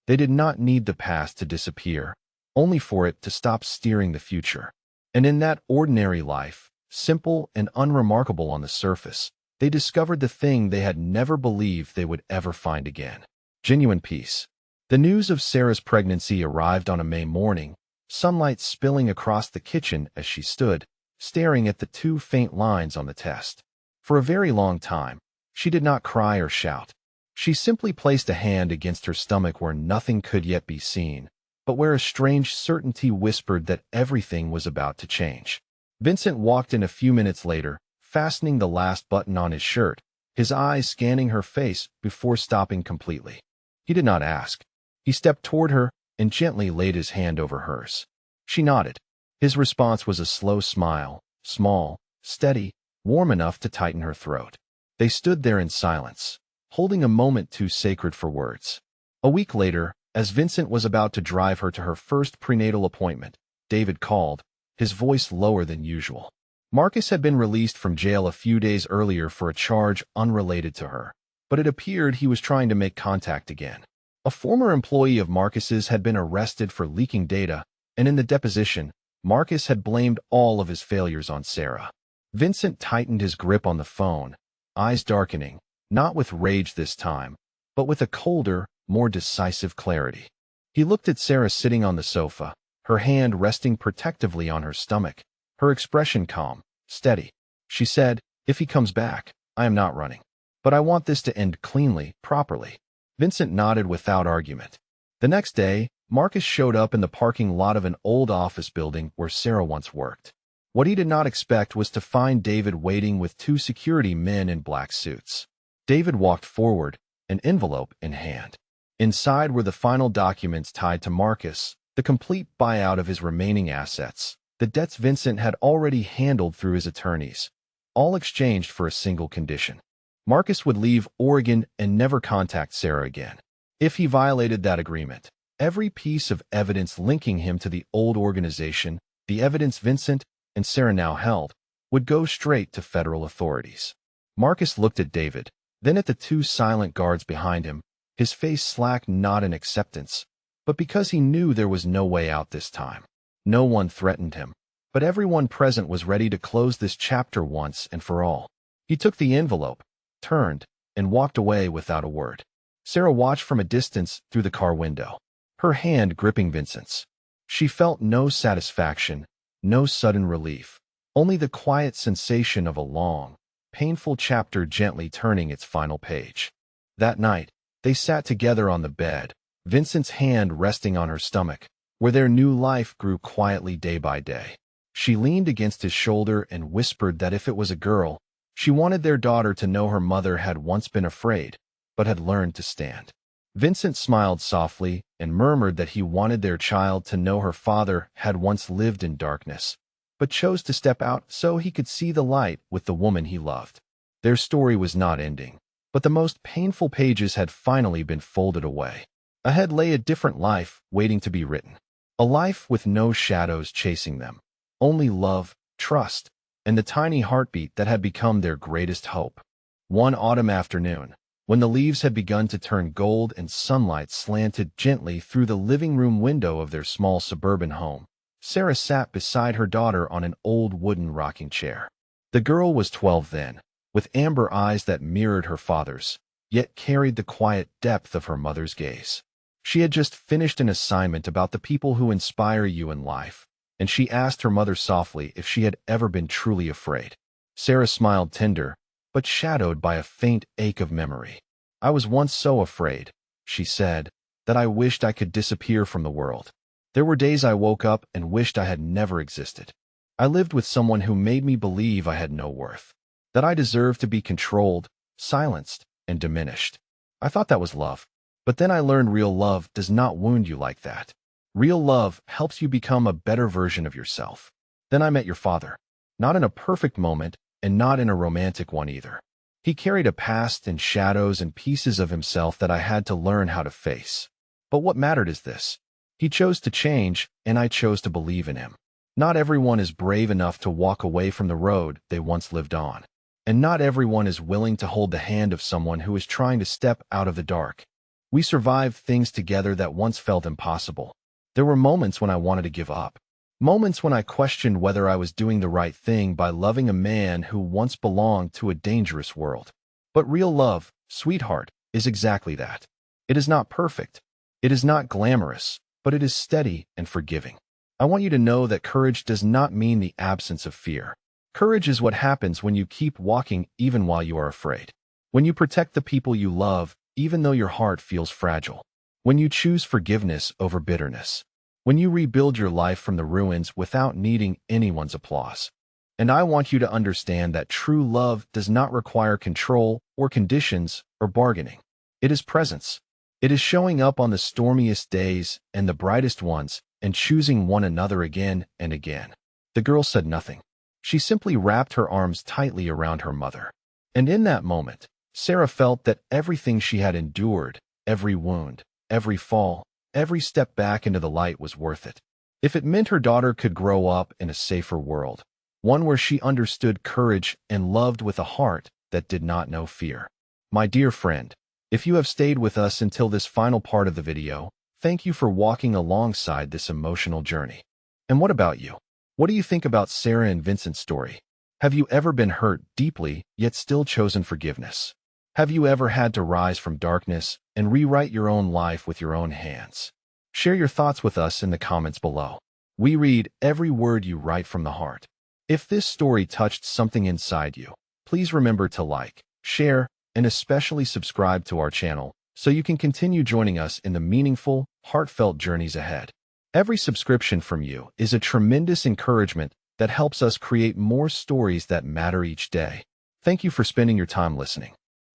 They did not need the past to disappear, only for it to stop steering the future. And in that ordinary life, simple and unremarkable on the surface, they discovered the thing they had never believed they would ever find again: genuine peace. The news of Sarah's pregnancy arrived on a May morning, sunlight spilling across the kitchen as she stood, staring at the two faint lines on the test. For a very long time, she did not cry or shout. She simply placed a hand against her stomach where nothing could yet be seen, but where a strange certainty whispered that everything was about to change. Vincent walked in a few minutes later, fastening the last button on his shirt, his eyes scanning her face before stopping completely. He did not ask. He stepped toward her and gently laid his hand over hers. She nodded. His response was a slow smile, small, steady, warm enough to tighten her throat. They stood there in silence, holding a moment too sacred for words. A week later, as Vincent was about to drive her to her first prenatal appointment, David called, his voice lower than usual. Marcus had been released from jail a few days earlier for a charge unrelated to her, but it appeared he was trying to make contact again. A former employee of Marcus's had been arrested for leaking data, and in the deposition, Marcus had blamed all of his failures on Sarah. Vincent tightened his grip on the phone, eyes darkening, not with rage this time, but with a colder, more decisive clarity. He looked at Sarah sitting on the sofa, her hand resting protectively on her stomach, her expression calm, steady. She said, "If he comes back, I am not running. But I want this to end cleanly, properly." Vincent nodded without argument. The next day, Marcus showed up in the parking lot of an old office building where Sarah once worked. What he did not expect was to find David waiting with two security men in black suits. David walked forward, an envelope in hand. Inside were the final documents tied to Marcus, the complete buyout of his remaining assets, the debts Vincent had already handled through his attorneys, all exchanged for a single condition. Marcus would leave Oregon and never contact Sarah again. If he violated that agreement, every piece of evidence linking him to the old organization, the evidence Vincent and Sarah now held, would go straight to federal authorities. Marcus looked at David, then at the two silent guards behind him, his face slack not in acceptance, but because he knew there was no way out this time. No one threatened him, but everyone present was ready to close this chapter once and for all. He took the envelope, turned, and walked away without a word. Sarah watched from a distance through the car window, her hand gripping Vincent's. She felt no satisfaction, no sudden relief, only the quiet sensation of a long, painful chapter gently turning its final page. That night, they sat together on the bed, Vincent's hand resting on her stomach, where their new life grew quietly day by day. She leaned against his shoulder and whispered that if it was a girl, she wanted their daughter to know her mother had once been afraid, but had learned to stand. Vincent smiled softly and murmured that he wanted their child to know her father had once lived in darkness, but chose to step out so he could see the light with the woman he loved. Their story was not ending, but the most painful pages had finally been folded away. Ahead lay a different life waiting to be written. A life with no shadows chasing them, only love, trust, and the tiny heartbeat that had become their greatest hope. One autumn afternoon, when the leaves had begun to turn gold and sunlight slanted gently through the living room window of their small suburban home, Sarah sat beside her daughter on an old wooden rocking chair. The girl was 12 then, with amber eyes that mirrored her father's, yet carried the quiet depth of her mother's gaze. She had just finished an assignment about the people who inspire you in life, and she asked her mother softly if she had ever been truly afraid. Sarah smiled tender, but shadowed by a faint ache of memory. "I was once so afraid," she said, "that I wished I could disappear from the world. There were days I woke up and wished I had never existed. I lived with someone who made me believe I had no worth, that I deserved to be controlled, silenced, and diminished. I thought that was love. But then I learned real love does not wound you like that. Real love helps you become a better version of yourself." Then I met your father. Not in a perfect moment, and not in a romantic one either. He carried a past and shadows and pieces of himself that I had to learn how to face. But what mattered is this. He chose to change, and I chose to believe in him. Not everyone is brave enough to walk away from the road they once lived on. And not everyone is willing to hold the hand of someone who is trying to step out of the dark. We survived things together that once felt impossible. There were moments when I wanted to give up. Moments when I questioned whether I was doing the right thing by loving a man who once belonged to a dangerous world. But real love, sweetheart, is exactly that. It is not perfect. It is not glamorous, but it is steady and forgiving. I want you to know that courage does not mean the absence of fear. Courage is what happens when you keep walking even while you are afraid. When you protect the people you love, even though your heart feels fragile. When you choose forgiveness over bitterness. When you rebuild your life from the ruins without needing anyone's applause. And I want you to understand that true love does not require control or conditions or bargaining. It is presence. It is showing up on the stormiest days and the brightest ones and choosing one another again and again. The girl said nothing. She simply wrapped her arms tightly around her mother. And in that moment, Sarah felt that everything she had endured, every wound, every fall, every step back into the light was worth it. If it meant her daughter could grow up in a safer world, one where she understood courage and loved with a heart that did not know fear. My dear friend, if you have stayed with us until this final part of the video, thank you for walking alongside this emotional journey. And what about you? What do you think about Sarah and Vincent's story? Have you ever been hurt deeply, yet still chosen forgiveness? Have you ever had to rise from darkness and rewrite your own life with your own hands? Share your thoughts with us in the comments below. We read every word you write from the heart. If this story touched something inside you, please remember to like, share, and especially subscribe to our channel so you can continue joining us in the meaningful, heartfelt journeys ahead. Every subscription from you is a tremendous encouragement that helps us create more stories that matter each day. Thank you for spending your time listening.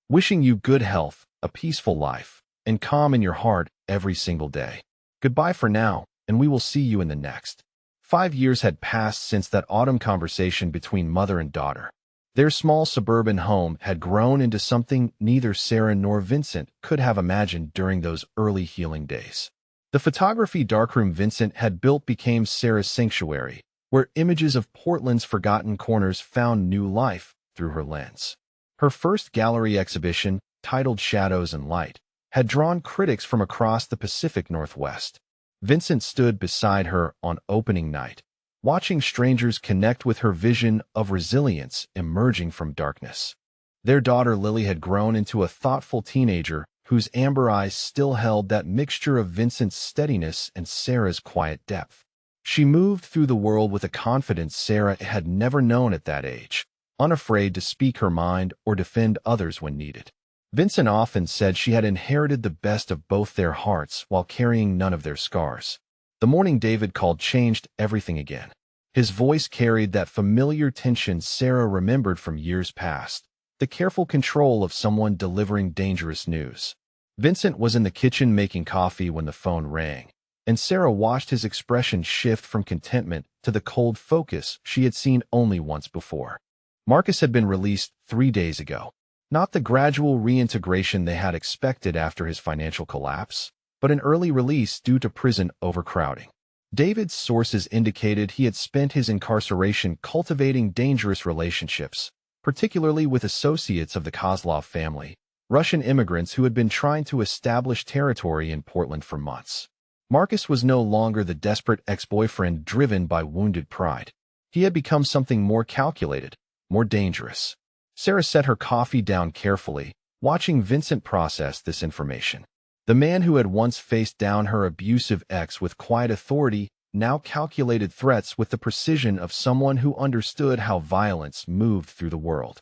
Wishing you good health, a peaceful life, and calm in your heart every single day. Goodbye for now, and we will see you in the next. 5 years had passed since that autumn conversation between mother and daughter. Their small suburban home had grown into something neither Sarah nor Vincent could have imagined during those early healing days. The photography darkroom Vincent had built became Sarah's sanctuary, where images of Portland's forgotten corners found new life through her lens. Her first gallery exhibition, titled Shadows and Light, had drawn critics from across the Pacific Northwest. Vincent stood beside her on opening night, watching strangers connect with her vision of resilience emerging from darkness. Their daughter Lily had grown into a thoughtful teenager whose amber eyes still held that mixture of Vincent's steadiness and Sarah's quiet depth. She moved through the world with a confidence Sarah had never known at that age, unafraid to speak her mind or defend others when needed. Vincent often said she had inherited the best of both their hearts while carrying none of their scars. The morning David called changed everything again. His voice carried that familiar tension Sarah remembered from years past, the careful control of someone delivering dangerous news. Vincent was in the kitchen making coffee when the phone rang, and Sarah watched his expression shift from contentment to the cold focus she had seen only once before. Marcus had been released 3 days ago. Not the gradual reintegration they had expected after his financial collapse, but an early release due to prison overcrowding. David's sources indicated he had spent his incarceration cultivating dangerous relationships, particularly with associates of the Kozlov family, Russian immigrants who had been trying to establish territory in Portland for months. Marcus was no longer the desperate ex-boyfriend driven by wounded pride. He had become something more calculated, more dangerous. Sarah set her coffee down carefully, watching Vincent process this information. The man who had once faced down her abusive ex with quiet authority now calculated threats with the precision of someone who understood how violence moved through the world.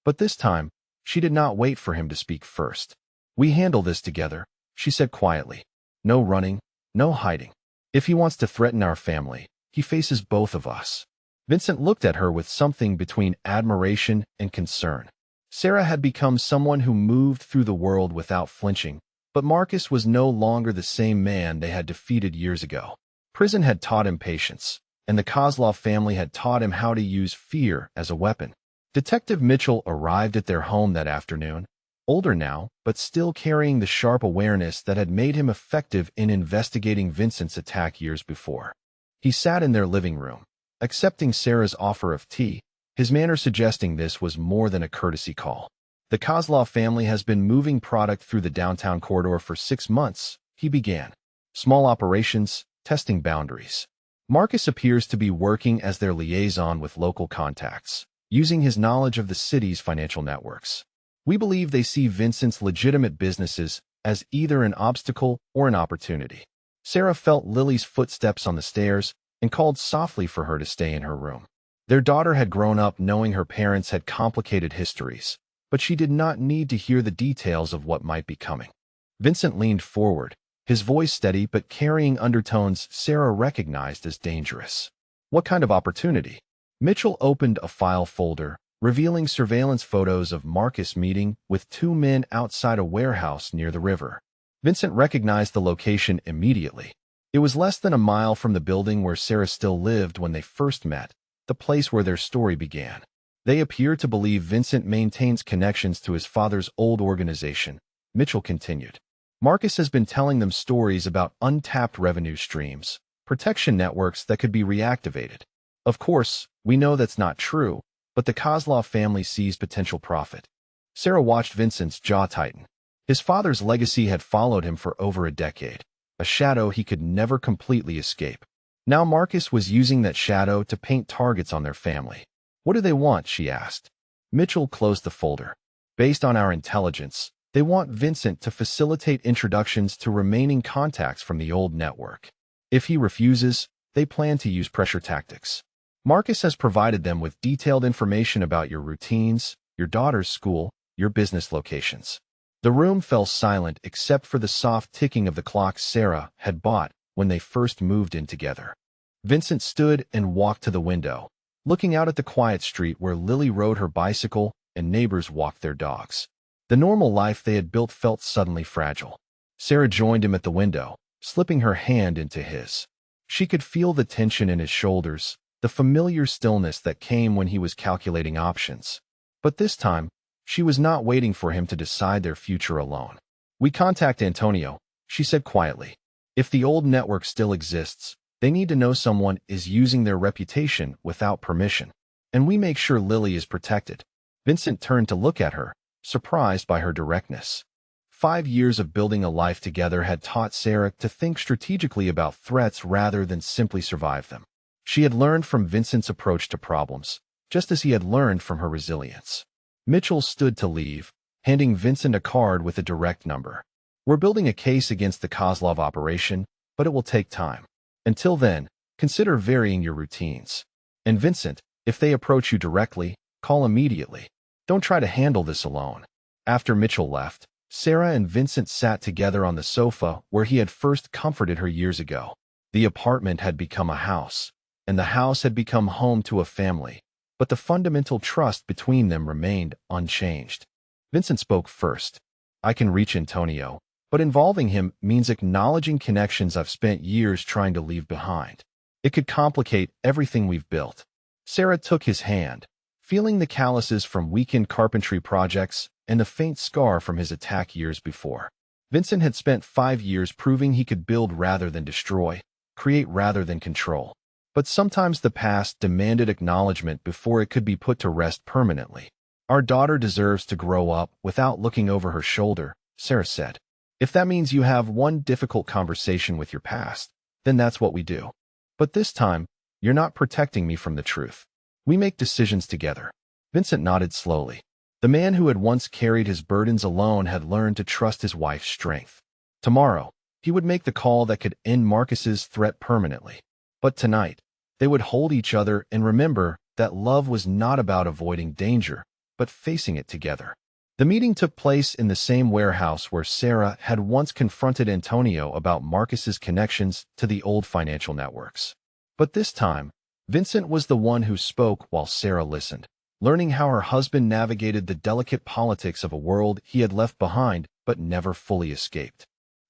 But this time, she did not wait for him to speak first. "We handle this together," she said quietly. "No running, no hiding. If he wants to threaten our family, he faces both of us." Vincent looked at her with something between admiration and concern. Sarah had become someone who moved through the world without flinching, but Marcus was no longer the same man they had defeated years ago. Prison had taught him patience, and the Kozlov family had taught him how to use fear as a weapon. Detective Mitchell arrived at their home that afternoon, older now, but still carrying the sharp awareness that had made him effective in investigating Vincent's attack years before. He sat in their living room, accepting Sarah's offer of tea, his manner suggesting this was more than a courtesy call. The Kozlov family has been moving product through the downtown corridor for 6 months, he began. Small operations, testing boundaries. Marcus appears to be working as their liaison with local contacts, using his knowledge of the city's financial networks. We believe they see Vincent's legitimate businesses as either an obstacle or an opportunity. Sarah felt Lily's footsteps on the stairs and called softly for her to stay in her room. Their daughter had grown up knowing her parents had complicated histories, but she did not need to hear the details of what might be coming. Vincent leaned forward, his voice steady but carrying undertones Sarah recognized as dangerous. What kind of opportunity? Mitchell opened a file folder, revealing surveillance photos of Marcus meeting with 2 men outside a warehouse near the river. Vincent recognized the location immediately. It was less than a mile from the building where Sarah still lived when they first met, the place where their story began. They appear to believe Vincent maintains connections to his father's old organization, Mitchell continued. Marcus has been telling them stories about untapped revenue streams, protection networks that could be reactivated. Of course, we know that's not true, but the Kozlov family sees potential profit. Sarah watched Vincent's jaw tighten. His father's legacy had followed him for over a decade, a shadow he could never completely escape. Now Marcus was using that shadow to paint targets on their family. What do they want? She asked. Mitchell closed the folder. Based on our intelligence, they want Vincent to facilitate introductions to remaining contacts from the old network. If he refuses, they plan to use pressure tactics. Marcus has provided them with detailed information about your routines, your daughter's school, your business locations. The room fell silent except for the soft ticking of the clock Sarah had bought when they first moved in together. Vincent stood and walked to the window, looking out at the quiet street where Lily rode her bicycle and neighbors walked their dogs. The normal life they had built felt suddenly fragile. Sarah joined him at the window, slipping her hand into his. She could feel the tension in his shoulders, the familiar stillness that came when he was calculating options. But this time, she was not waiting for him to decide their future alone. We contact Antonio, she said quietly. If the old network still exists, they need to know someone is using their reputation without permission. And we make sure Lily is protected. Vincent turned to look at her, surprised by her directness. 5 years of building a life together had taught Sarah to think strategically about threats rather than simply survive them. She had learned from Vincent's approach to problems, just as he had learned from her resilience. Mitchell stood to leave, handing Vincent a card with a direct number. We're building a case against the Kozlov operation, but it will take time. Until then, consider varying your routines. And Vincent, if they approach you directly, call immediately. Don't try to handle this alone. After Mitchell left, Sarah and Vincent sat together on the sofa where he had first comforted her years ago. The apartment had become a house, and the house had become home to a family, but the fundamental trust between them remained unchanged. Vincent spoke first. I can reach Antonio, but involving him means acknowledging connections I've spent years trying to leave behind. It could complicate everything we've built. Sarah took his hand, feeling the calluses from weekend carpentry projects and the faint scar from his attack years before. Vincent had spent 5 years proving he could build rather than destroy, create rather than control. But sometimes the past demanded acknowledgement before it could be put to rest permanently. Our daughter deserves to grow up without looking over her shoulder, Sarah said. If that means you have one difficult conversation with your past, then that's what we do. But this time, you're not protecting me from the truth. We make decisions together. Vincent nodded slowly. The man who had once carried his burdens alone had learned to trust his wife's strength. Tomorrow, he would make the call that could end Marcus's threat permanently. But tonight, they would hold each other and remember that love was not about avoiding danger, but facing it together. The meeting took place in the same warehouse where Sarah had once confronted Antonio about Marcus's connections to the old financial networks. But this time, Vincent was the one who spoke while Sarah listened, learning how her husband navigated the delicate politics of a world he had left behind but never fully escaped.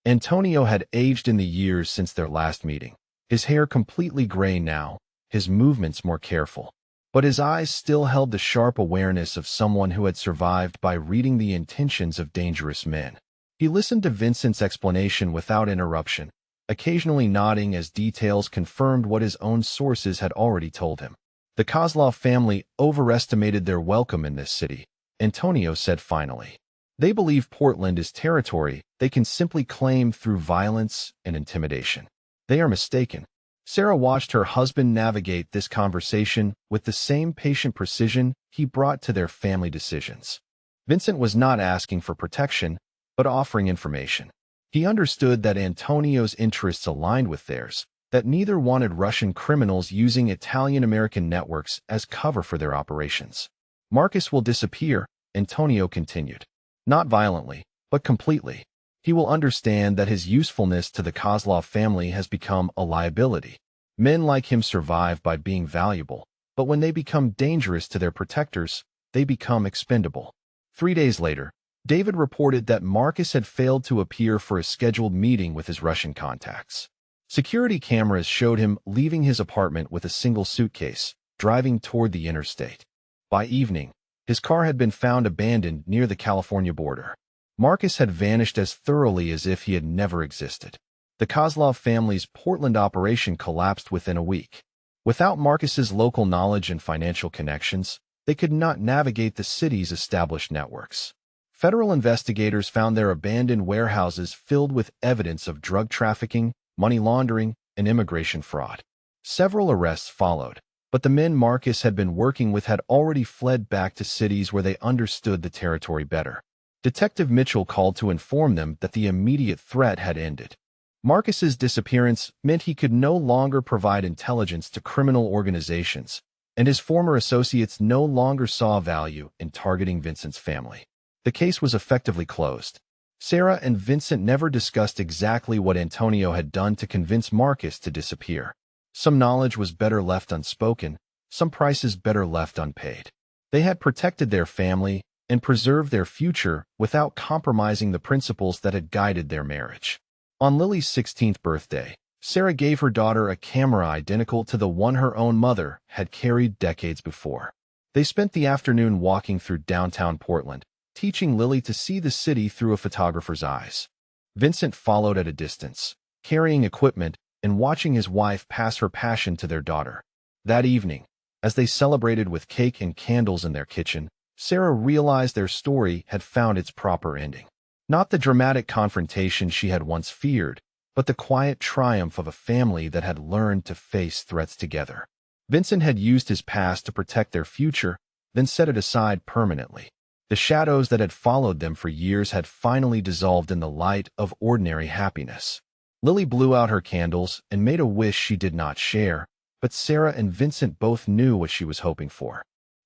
Antonio had aged in the years since their last meeting, his hair completely gray now, his movements more careful. But his eyes still held the sharp awareness of someone who had survived by reading the intentions of dangerous men. He listened to Vincent's explanation without interruption, occasionally nodding as details confirmed what his own sources had already told him. The Kozlov family overestimated their welcome in this city, Antonio said finally. They believe Portland is territory they can simply claim through violence and intimidation. They are mistaken. Sarah watched her husband navigate this conversation with the same patient precision he brought to their family decisions. Vincent was not asking for protection, but offering information. He understood that Antonio's interests aligned with theirs, that neither wanted Russian criminals using Italian-American networks as cover for their operations. Marcus will disappear, Antonio continued. Not violently, but completely. He will understand that his usefulness to the Kozlov family has become a liability. Men like him survive by being valuable, but when they become dangerous to their protectors, they become expendable. 3 days later, David reported that Marcus had failed to appear for a scheduled meeting with his Russian contacts. Security cameras showed him leaving his apartment with a single suitcase, driving toward the interstate. By evening, his car had been found abandoned near the California border. Marcus had vanished as thoroughly as if he had never existed. The Kozlov family's Portland operation collapsed within a week. Without Marcus's local knowledge and financial connections, they could not navigate the city's established networks. Federal investigators found their abandoned warehouses filled with evidence of drug trafficking, money laundering, and immigration fraud. Several arrests followed, but the men Marcus had been working with had already fled back to cities where they understood the territory better. Detective Mitchell called to inform them that the immediate threat had ended. Marcus's disappearance meant he could no longer provide intelligence to criminal organizations, and his former associates no longer saw value in targeting Vincent's family. The case was effectively closed. Sarah and Vincent never discussed exactly what Antonio had done to convince Marcus to disappear. Some knowledge was better left unspoken, some prices better left unpaid. They had protected their family and preserved their future without compromising the principles that had guided their marriage. On Lily's 16th birthday, Sarah gave her daughter a camera identical to the one her own mother had carried decades before. They spent the afternoon walking through downtown Portland, teaching Lily to see the city through a photographer's eyes. Vincent followed at a distance, carrying equipment and watching his wife pass her passion to their daughter. That evening, as they celebrated with cake and candles in their kitchen, Sarah realized their story had found its proper ending. Not the dramatic confrontation she had once feared, but the quiet triumph of a family that had learned to face threats together. Vincent had used his past to protect their future, then set it aside permanently. The shadows that had followed them for years had finally dissolved in the light of ordinary happiness. Lily blew out her candles and made a wish she did not share, but Sarah and Vincent both knew what she was hoping for.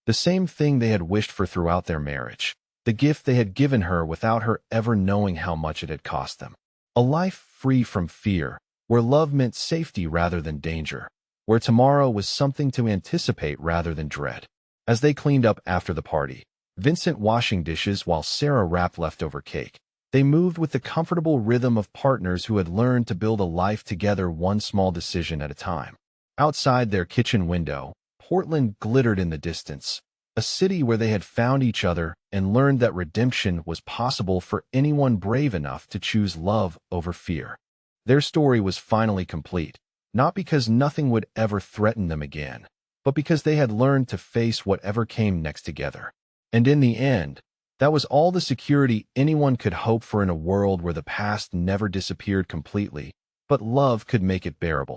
The same thing they had wished for throughout their marriage, the gift they had given her without her ever knowing how much it had cost them. A life free from fear, where love meant safety rather than danger, where tomorrow was something to anticipate rather than dread. As they cleaned up after the party, Vincent washing dishes while Sarah wrapped leftover cake, they moved with the comfortable rhythm of partners who had learned to build a life together one small decision at a time. Outside their kitchen window, Portland glittered in the distance, a city where they had found each other and learned that redemption was possible for anyone brave enough to choose love over fear. Their story was finally complete, not because nothing would ever threaten them again, but because they had learned to face whatever came next together. And in the end, that was all the security anyone could hope for in a world where the past never disappeared completely, but love could make it bearable.